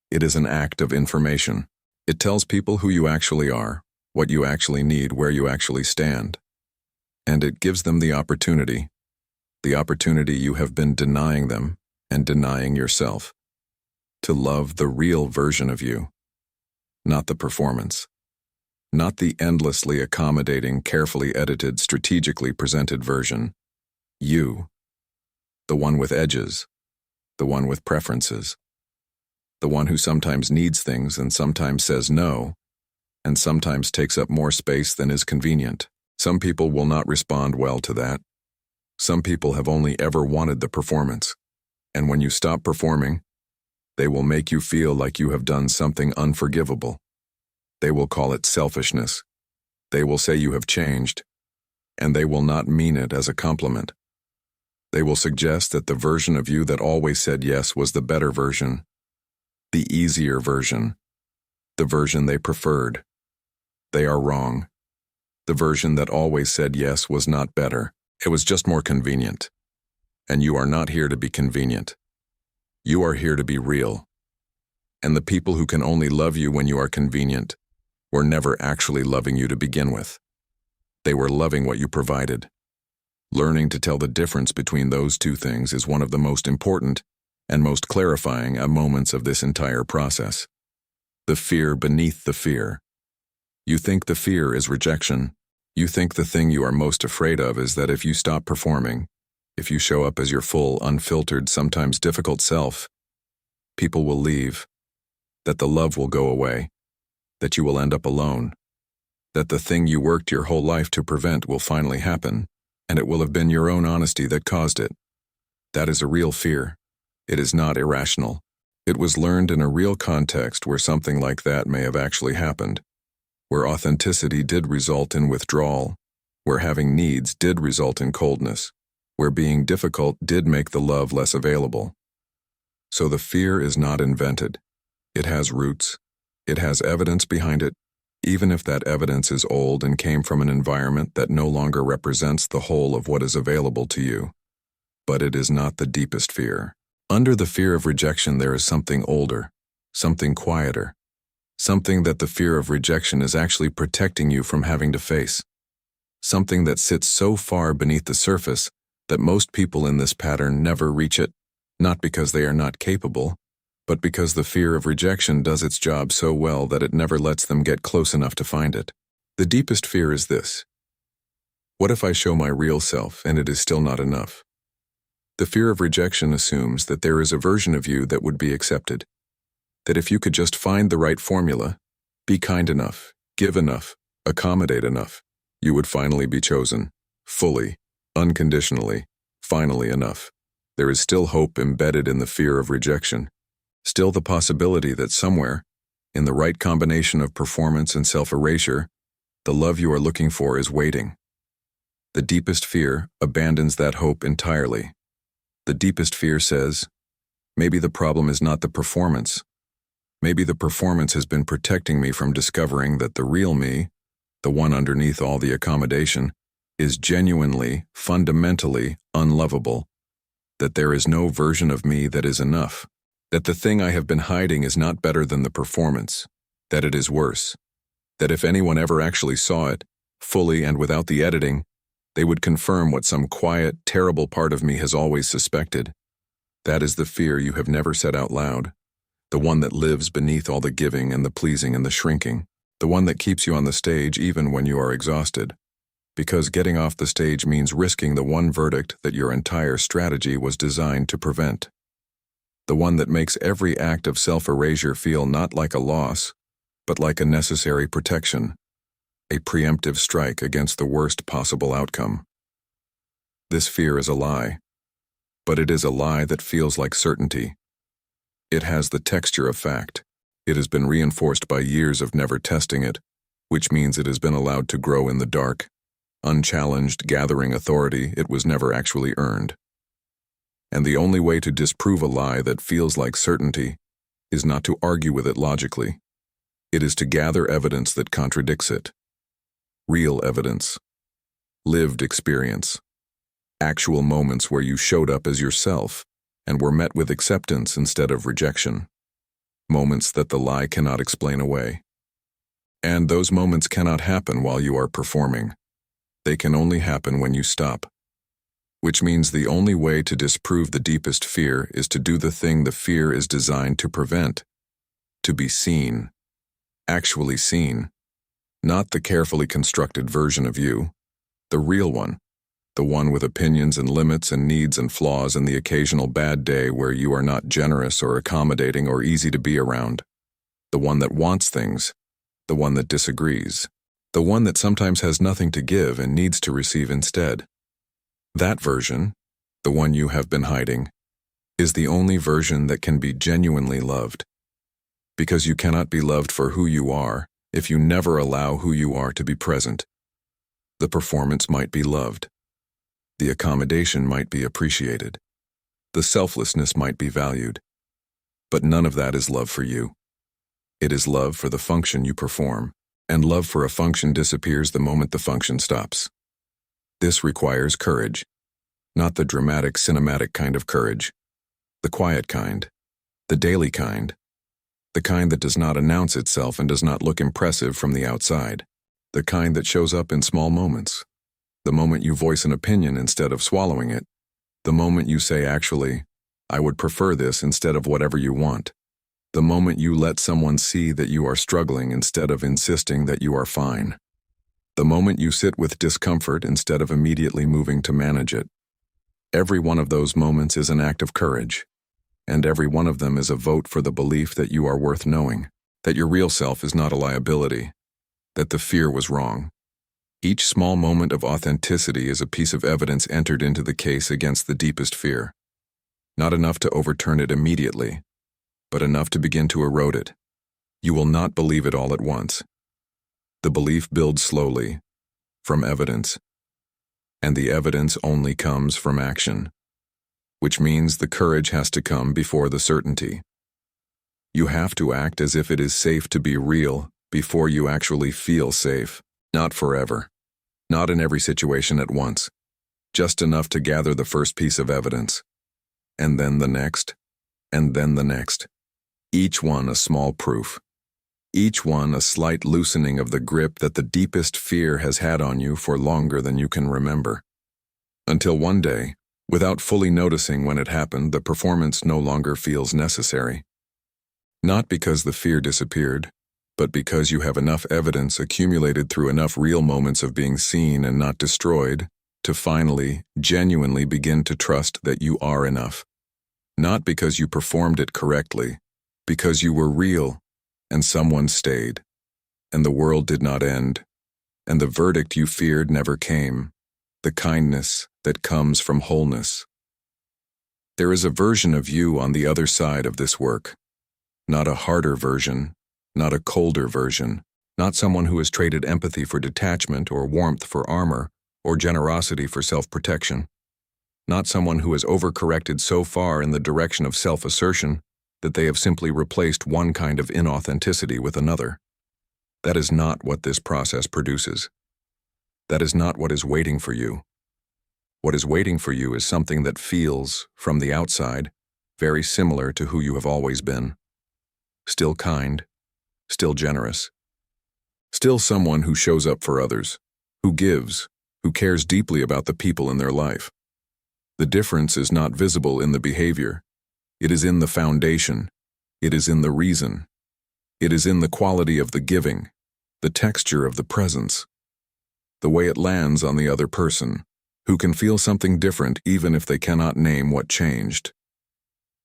It is an act of information. It tells people who you actually are, what you actually need, where you actually stand. And it gives them the opportunity you have been denying them and denying yourself, to love the real version of you, not the performance, not the endlessly accommodating, carefully edited, strategically presented version. You, the one with edges, the one with preferences, the one who sometimes needs things and sometimes says no, and sometimes takes up more space than is convenient. Some people will not respond well to that. Some people have only ever wanted the performance, and when you stop performing, they will make you feel like you have done something unforgivable. They will call it selfishness. They will say you have changed, and they will not mean it as a compliment. They will suggest that the version of you that always said yes was the better version, the easier version, the version they preferred. They are wrong. The version that always said yes was not better. It was just more convenient. And you are not here to be convenient. You are here to be real. And the people who can only love you when you are convenient were never actually loving you to begin with. They were loving what you provided. Learning to tell the difference between those two things is one of the most important and most clarifying moments of this entire process. The fear beneath the fear. You think the fear is rejection. You think the thing you are most afraid of is that if you stop performing, if you show up as your full, unfiltered, sometimes difficult self, people will leave, that the love will go away, that you will end up alone, that the thing you worked your whole life to prevent will finally happen, and it will have been your own honesty that caused it. That is a real fear. It is not irrational. It was learned in a real context where something like that may have actually happened, where authenticity did result in withdrawal, where having needs did result in coldness, where being difficult did make the love less available. So the fear is not invented. It has roots. It has evidence behind it, even if that evidence is old and came from an environment that no longer represents the whole of what is available to you. But it is not the deepest fear. Under the fear of rejection there is something older, something quieter, something that the fear of rejection is actually protecting you from having to face. Something that sits so far beneath the surface that most people in this pattern never reach it, not because they are not capable, but because the fear of rejection does its job so well that it never lets them get close enough to find it. The deepest fear is this: what if I show my real self and it is still not enough? The fear of rejection assumes that there is a version of you that would be accepted, that if you could just find the right formula, be kind enough, give enough, accommodate enough, you would finally be chosen, fully, unconditionally, finally enough. There is still hope embedded in the fear of rejection, still the possibility that somewhere, in the right combination of performance and self-erasure, the love you are looking for is waiting. The deepest fear abandons that hope entirely. The deepest fear says, maybe the problem is not the performance. Maybe the performance has been protecting me from discovering that the real me, the one underneath all the accommodation, is genuinely, fundamentally unlovable. That there is no version of me that is enough. That the thing I have been hiding is not better than the performance. That it is worse. That if anyone ever actually saw it, fully and without the editing, they would confirm what some quiet, terrible part of me has always suspected. That is the fear you have never said out loud. The one that lives beneath all the giving and the pleasing and the shrinking. The one that keeps you on the stage even when you are exhausted. Because getting off the stage means risking the one verdict that your entire strategy was designed to prevent. The one that makes every act of self-erasure feel not like a loss, but like a necessary protection. A preemptive strike against the worst possible outcome. This fear is a lie, but it is a lie that feels like certainty. It has the texture of fact. It has been reinforced by years of never testing it, which means it has been allowed to grow in the dark, unchallenged, gathering authority it was never actually earned. And the only way to disprove a lie that feels like certainty is not to argue with it logically. It is to gather evidence that contradicts it. Real evidence. Lived experience. Actual moments where you showed up as yourself and were met with acceptance instead of rejection. Moments that the lie cannot explain away. And those moments cannot happen while you are performing. They can only happen when you stop. Which means the only way to disprove the deepest fear is to do the thing the fear is designed to prevent. To be seen. Actually seen. Not the carefully constructed version of you. The real one. The one with opinions and limits and needs and flaws and the occasional bad day where you are not generous or accommodating or easy to be around. The one that wants things. The one that disagrees. The one that sometimes has nothing to give and needs to receive instead. That version, the one you have been hiding, is the only version that can be genuinely loved. Because you cannot be loved for who you are if you never allow who you are to be present. The performance might be loved. The accommodation might be appreciated. The selflessness might be valued. But none of that is love for you. It is love for the function you perform, and love for a function disappears the moment the function stops. This requires courage, not the dramatic, cinematic kind of courage, the quiet kind, the daily kind, the kind that does not announce itself and does not look impressive from the outside, the kind that shows up in small moments, the moment you voice an opinion instead of swallowing it, the moment you say, actually, I would prefer this instead of whatever you want, the moment you let someone see that you are struggling instead of insisting that you are fine, the moment you sit with discomfort instead of immediately moving to manage it. Every one of those moments is an act of courage. And every one of them is a vote for the belief that you are worth knowing, that your real self is not a liability, that the fear was wrong. Each small moment of authenticity is a piece of evidence entered into the case against the deepest fear. Not enough to overturn it immediately, but enough to begin to erode it. You will not believe it all at once. The belief builds slowly, from evidence, and the evidence only comes from action. Which means the courage has to come before the certainty. You have to act as if it is safe to be real before you actually feel safe, not forever, not in every situation at once, just enough to gather the first piece of evidence, and then the next, and then the next, each one a small proof, each one a slight loosening of the grip that the deepest fear has had on you for longer than you can remember. Until one day, without fully noticing when it happened, the performance no longer feels necessary. Not because the fear disappeared, but because you have enough evidence accumulated through enough real moments of being seen and not destroyed to finally, genuinely begin to trust that you are enough. Not because you performed it correctly, because you were real, and someone stayed, and the world did not end, and the verdict you feared never came, the kindness that comes from wholeness. There is a version of you on the other side of this work. Not a harder version, not a colder version, not someone who has traded empathy for detachment or warmth for armor or generosity for self-protection. Not someone who has overcorrected so far in the direction of self-assertion that they have simply replaced one kind of inauthenticity with another. That is not what this process produces. That is not what is waiting for you. What is waiting for you is something that feels, from the outside, very similar to who you have always been. Still kind, still generous, still someone who shows up for others, who gives, who cares deeply about the people in their life. The difference is not visible in the behavior. It is in the foundation. It is in the reason. It is in the quality of the giving, the texture of the presence, the way it lands on the other person, who can feel something different even if they cannot name what changed.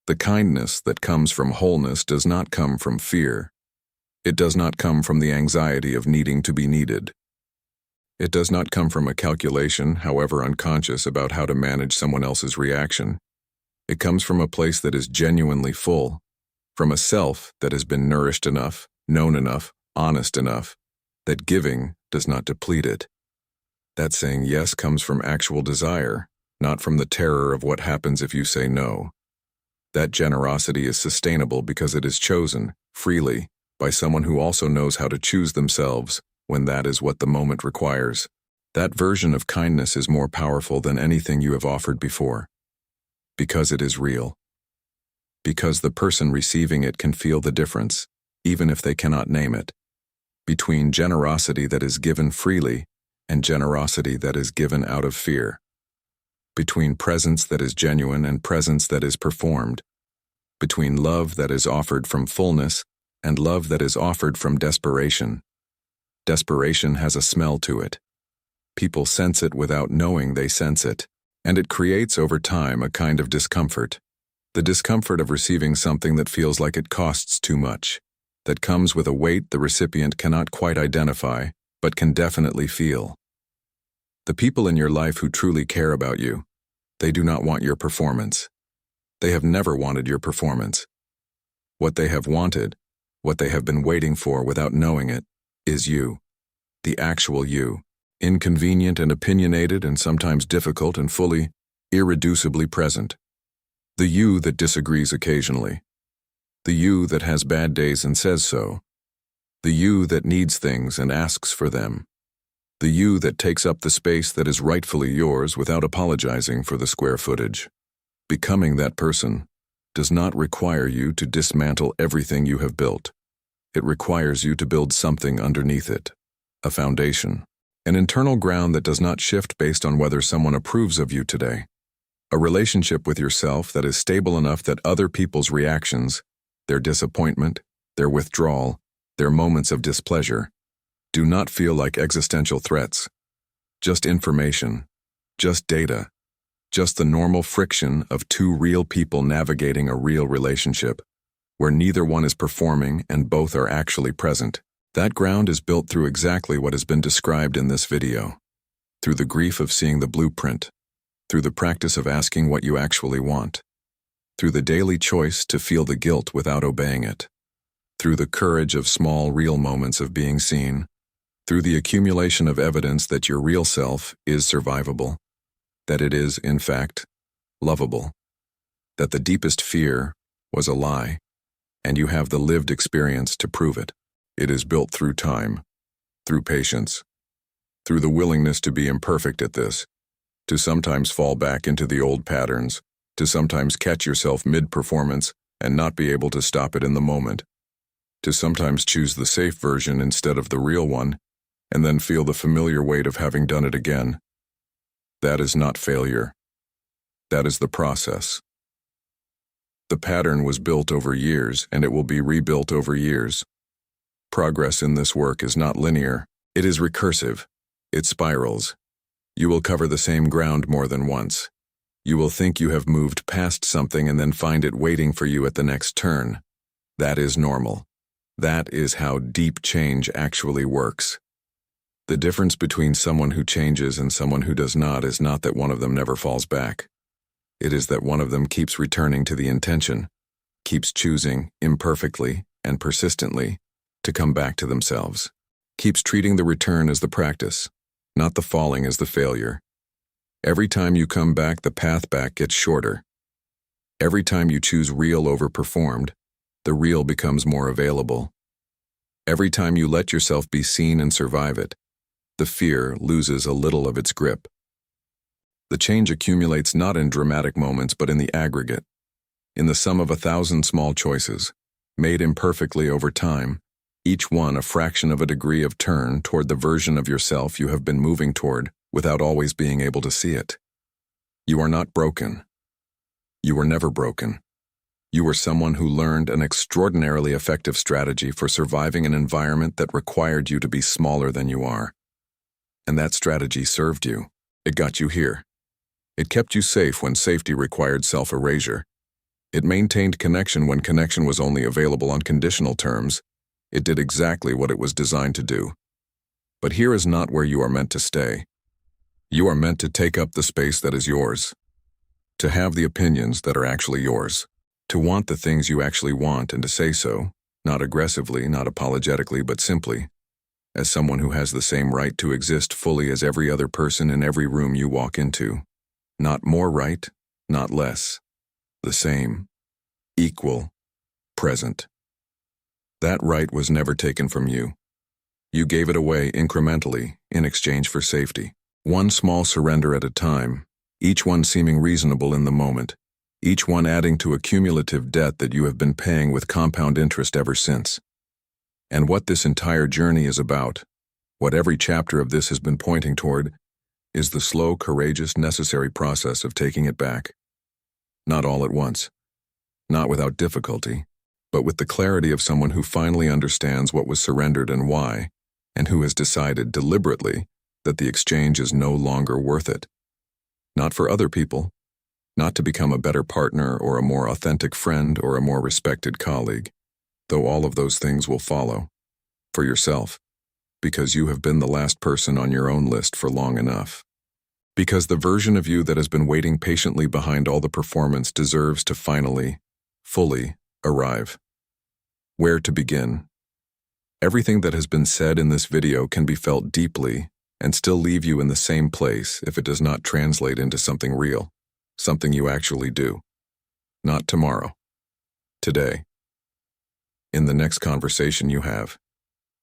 The kindness that comes from wholeness does not come from fear. It does not come from the anxiety of needing to be needed. It does not come from a calculation, however unconscious, about how to manage someone else's reaction. It comes from a place that is genuinely full, from a self that has been nourished enough, known enough, honest enough, that giving does not deplete it. That saying yes comes from actual desire, not from the terror of what happens if you say no. That generosity is sustainable because it is chosen, freely, by someone who also knows how to choose themselves when that is what the moment requires. That version of kindness is more powerful than anything you have offered before. Because it is real. Because the person receiving it can feel the difference, even if they cannot name it, between generosity that is given freely and generosity that is given out of fear. Between presence that is genuine and presence that is performed. Between love that is offered from fullness and love that is offered from desperation. Desperation has a smell to it. People sense it without knowing they sense it, and it creates over time a kind of discomfort. The discomfort of receiving something that feels like it costs too much, that comes with a weight the recipient cannot quite identify, but can definitely feel. The people in your life who truly care about you, they do not want your performance. They have never wanted your performance. What they have wanted, what they have been waiting for without knowing it, is you. The actual you. Inconvenient and opinionated and sometimes difficult and fully, irreducibly present. The you that disagrees occasionally. The you that has bad days and says so. The you that needs things and asks for them. The you that takes up the space that is rightfully yours without apologizing for the square footage. Becoming that person does not require you to dismantle everything you have built. It requires you to build something underneath it, a foundation, an internal ground that does not shift based on whether someone approves of you today. A relationship with yourself that is stable enough that other people's reactions, their disappointment, their withdrawal, their moments of displeasure, do not feel like existential threats. Just information, just data, just the normal friction of two real people navigating a real relationship, where neither one is performing and both are actually present. That ground is built through exactly what has been described in this video. Through the grief of seeing the blueprint, through the practice of asking what you actually want, through the daily choice to feel the guilt without obeying it, through the courage of small, real moments of being seen, through the accumulation of evidence that your real self is survivable, that it is, in fact, lovable, that the deepest fear was a lie, and you have the lived experience to prove it. It is built through time, through patience, through the willingness to be imperfect at this, to sometimes fall back into the old patterns, to sometimes catch yourself mid-performance and not be able to stop it in the moment, to sometimes choose the safe version instead of the real one, and then feel the familiar weight of having done it again. That is not failure. That is the process. The pattern was built over years, and it will be rebuilt over years. Progress in this work is not linear. It is recursive. It spirals. You will cover the same ground more than once. You will think you have moved past something and then find it waiting for you at the next turn. That is normal. That is how deep change actually works. The difference between someone who changes and someone who does not is not that one of them never falls back. It is that one of them keeps returning to the intention, keeps choosing, imperfectly and persistently, to come back to themselves, keeps treating the return as the practice, not the falling as the failure. Every time you come back, the path back gets shorter. Every time you choose real over performed, the real becomes more available. Every time you let yourself be seen and survive it, the fear loses a little of its grip. The change accumulates not in dramatic moments but in the aggregate, in the sum of 1,000 small choices, made imperfectly over time, each one a fraction of a degree of turn toward the version of yourself you have been moving toward without always being able to see it. You are not broken. You were never broken. You were someone who learned an extraordinarily effective strategy for surviving an environment that required you to be smaller than you are. And that strategy served you. It got you here. It kept you safe when safety required self-erasure. It maintained connection when connection was only available on conditional terms. It did exactly what it was designed to do. But here is not where you are meant to stay. You are meant to take up the space that is yours. To have the opinions that are actually yours. To want the things you actually want and to say so, not aggressively, not apologetically, but simply, as someone who has the same right to exist fully as every other person in every room you walk into. Not more right, not less. The same. Equal. Present. That right was never taken from you. You gave it away incrementally in exchange for safety. One small surrender at a time, each one seeming reasonable in the moment, each one adding to a cumulative debt that you have been paying with compound interest ever since. And what this entire journey is about, what every chapter of this has been pointing toward, is the slow, courageous, necessary process of taking it back. Not all at once, not without difficulty, but with the clarity of someone who finally understands what was surrendered and why, and who has decided deliberately that the exchange is no longer worth it. Not for other people, not to become a better partner or a more authentic friend or a more respected colleague, though all of those things will follow. For yourself, because you have been the last person on your own list for long enough. Because the version of you that has been waiting patiently behind all the performance deserves to finally, fully, arrive. Where to begin? Everything that has been said in this video can be felt deeply and still leave you in the same place if it does not translate into something real, something you actually do. Not tomorrow. Today. In the next conversation you have.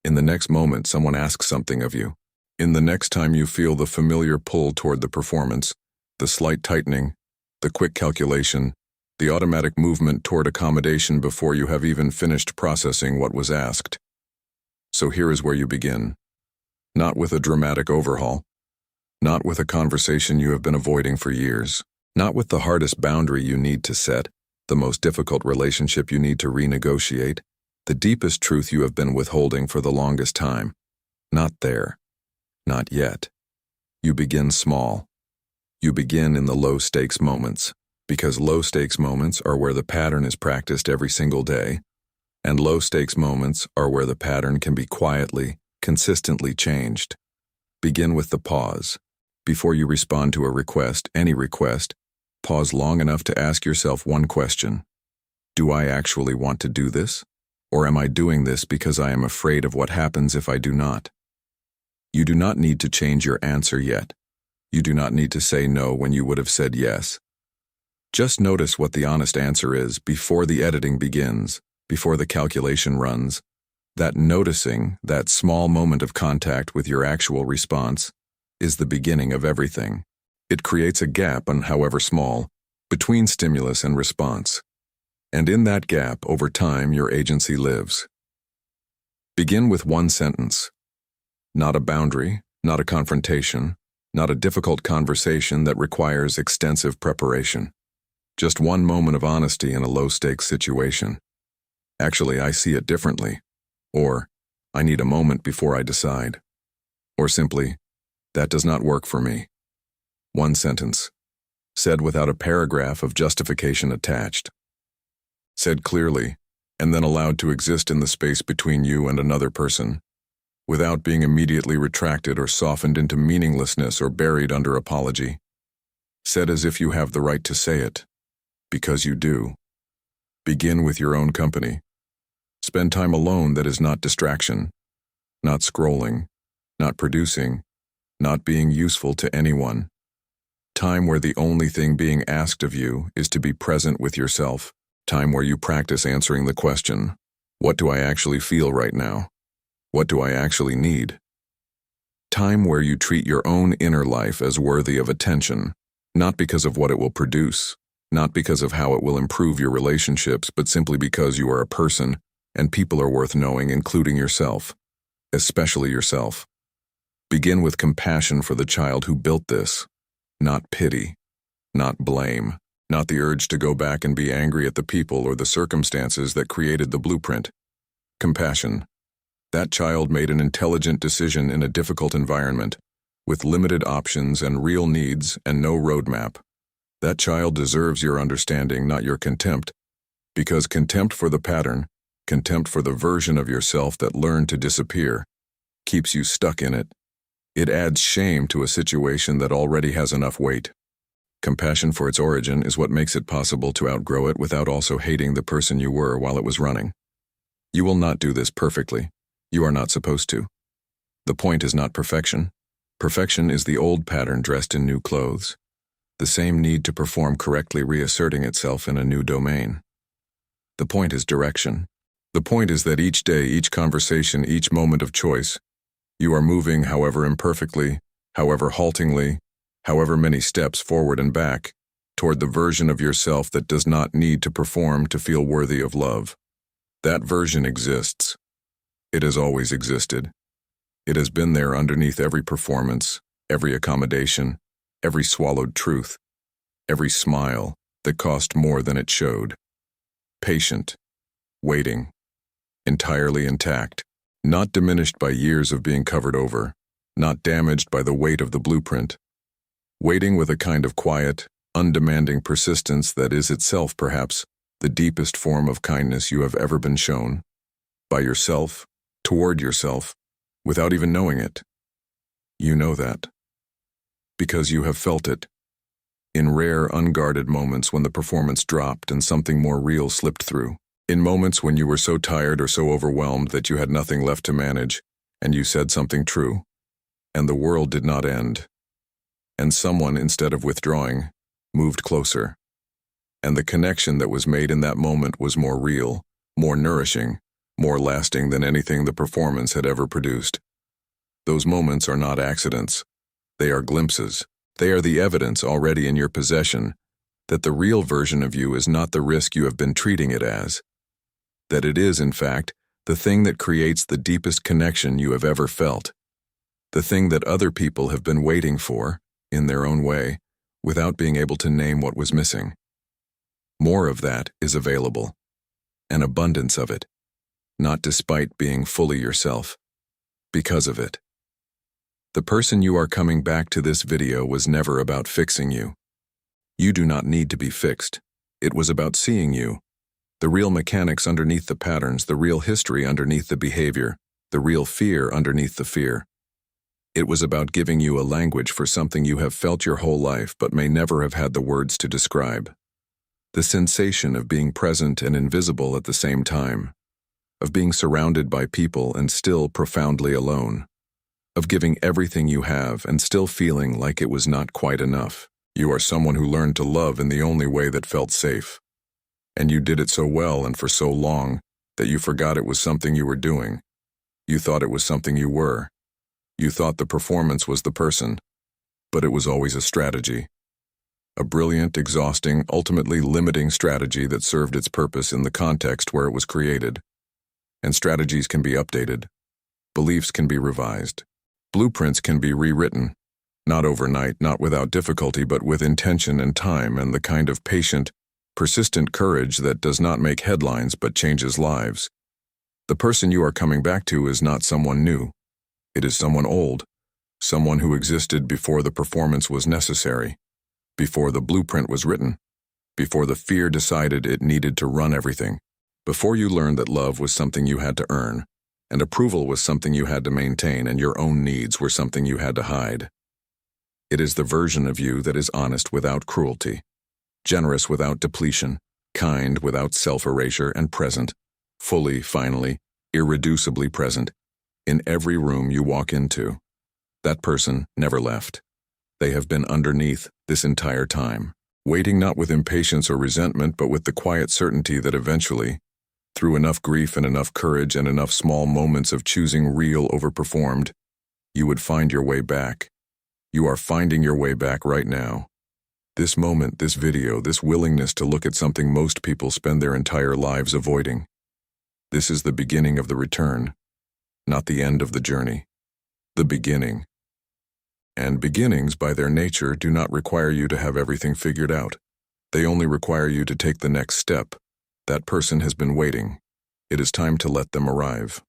In the next moment someone asks something of you. In the next time you feel the familiar pull toward the performance, the slight tightening, the quick calculation, the automatic movement toward accommodation before you have even finished processing what was asked. So here is where you begin. Not with a dramatic overhaul. Not with a conversation you have been avoiding for years. Not with the hardest boundary you need to set, the most difficult relationship you need to renegotiate, the deepest truth you have been withholding for the longest time. Not there. Not yet. You begin small. You begin in the low-stakes moments, because low-stakes moments are where the pattern is practiced every single day, and low-stakes moments are where the pattern can be quietly, consistently changed. Begin with the pause. Before you respond to a request, any request, pause long enough to ask yourself one question. Do I actually want to do this? Or am I doing this because I am afraid of what happens if I do not? You do not need to change your answer yet. You do not need to say no when you would have said yes. Just notice what the honest answer is before the editing begins, before the calculation runs. That noticing, that small moment of contact with your actual response, is the beginning of everything. It creates a gap, and however small, between stimulus and response. And in that gap, over time, your agency lives. Begin with one sentence. Not a boundary, not a confrontation, not a difficult conversation that requires extensive preparation. Just one moment of honesty in a low-stakes situation. Actually, I see it differently. Or, I need a moment before I decide. Or simply, that does not work for me. One sentence. Said without a paragraph of justification attached. Said clearly, and then allowed to exist in the space between you and another person, without being immediately retracted or softened into meaninglessness or buried under apology. Said as if you have the right to say it, because you do. Begin with your own company. Spend time alone that is not distraction, not scrolling, not producing, not being useful to anyone. Time where the only thing being asked of you is to be present with yourself. Time where you practice answering the question, what do I actually feel right now? What do I actually need? Time where you treat your own inner life as worthy of attention, not because of what it will produce, not because of how it will improve your relationships, but simply because you are a person and people are worth knowing, including yourself, especially yourself. Begin with compassion for the child who built this, not pity, not blame. Not the urge to go back and be angry at the people or the circumstances that created the blueprint. Compassion. That child made an intelligent decision in a difficult environment, with limited options and real needs and no roadmap. That child deserves your understanding, not your contempt, because contempt for the pattern, contempt for the version of yourself that learned to disappear, keeps you stuck in it. It adds shame to a situation that already has enough weight. Compassion for its origin is what makes it possible to outgrow it without also hating the person you were while it was running. You will not do this perfectly. You are not supposed to. The point is not perfection. Perfection is the old pattern dressed in new clothes. The same need to perform correctly reasserting itself in a new domain. The point is direction. The point is that each day, each conversation, each moment of choice, you are moving, however imperfectly, however haltingly, however many steps forward and back, toward the version of yourself that does not need to perform to feel worthy of love. That version exists. It has always existed. It has been there underneath every performance, every accommodation, every swallowed truth, every smile that cost more than it showed. Patient, waiting, entirely intact, not diminished by years of being covered over, not damaged by the weight of the blueprint. Waiting with a kind of quiet, undemanding persistence that is itself, perhaps, the deepest form of kindness you have ever been shown. By yourself, toward yourself, without even knowing it. You know that. Because you have felt it. In rare, unguarded moments when the performance dropped and something more real slipped through. In moments when you were so tired or so overwhelmed that you had nothing left to manage, and you said something true. And the world did not end. And someone, instead of withdrawing, moved closer. And the connection that was made in that moment was more real, more nourishing, more lasting than anything the performance had ever produced. Those moments are not accidents. They are glimpses. They are the evidence already in your possession that the real version of you is not the risk you have been treating it as. That it is, in fact, the thing that creates the deepest connection you have ever felt. The thing that other people have been waiting for, in their own way, without being able to name what was missing. More of that is available. An abundance of it. Not despite being fully yourself. Because of it. The person you are coming back to this video was never about fixing you. You do not need to be fixed. It was about seeing you. The real mechanics underneath the patterns, the real history underneath the behavior, the real fear underneath the fear. It was about giving you a language for something you have felt your whole life but may never have had the words to describe. The sensation of being present and invisible at the same time. Of being surrounded by people and still profoundly alone. Of giving everything you have and still feeling like it was not quite enough. You are someone who learned to love in the only way that felt safe. And you did it so well and for so long that you forgot it was something you were doing. You thought it was something you were. You thought the performance was the person, but it was always a strategy. A brilliant, exhausting, ultimately limiting strategy that served its purpose in the context where it was created. And strategies can be updated. Beliefs can be revised. Blueprints can be rewritten. Not overnight, not without difficulty, but with intention and time and the kind of patient, Persistent courage that does not make headlines but changes lives. The person you are coming back to is not someone new. It is someone old, someone who existed before the performance was necessary, before the blueprint was written, before the fear decided it needed to run everything, before you learned that love was something you had to earn, and approval was something you had to maintain, and your own needs were something you had to hide. It is the version of you that is honest without cruelty, generous without depletion, kind without self-erasure, and present, fully, finally, irreducibly present, in every room you walk into. That person never left. They have been underneath this entire time, waiting not with impatience or resentment, but with the quiet certainty that eventually, through enough grief and enough courage and enough small moments of choosing real over performed, you would find your way back. You are finding your way back right now. This moment, this video, this willingness to look at something most people spend their entire lives avoiding. This is the beginning of the return, not the end of the journey. The beginning. And beginnings, by their nature, do not require you to have everything figured out. They only require you to take the next step. That person has been waiting. It is time to let them arrive.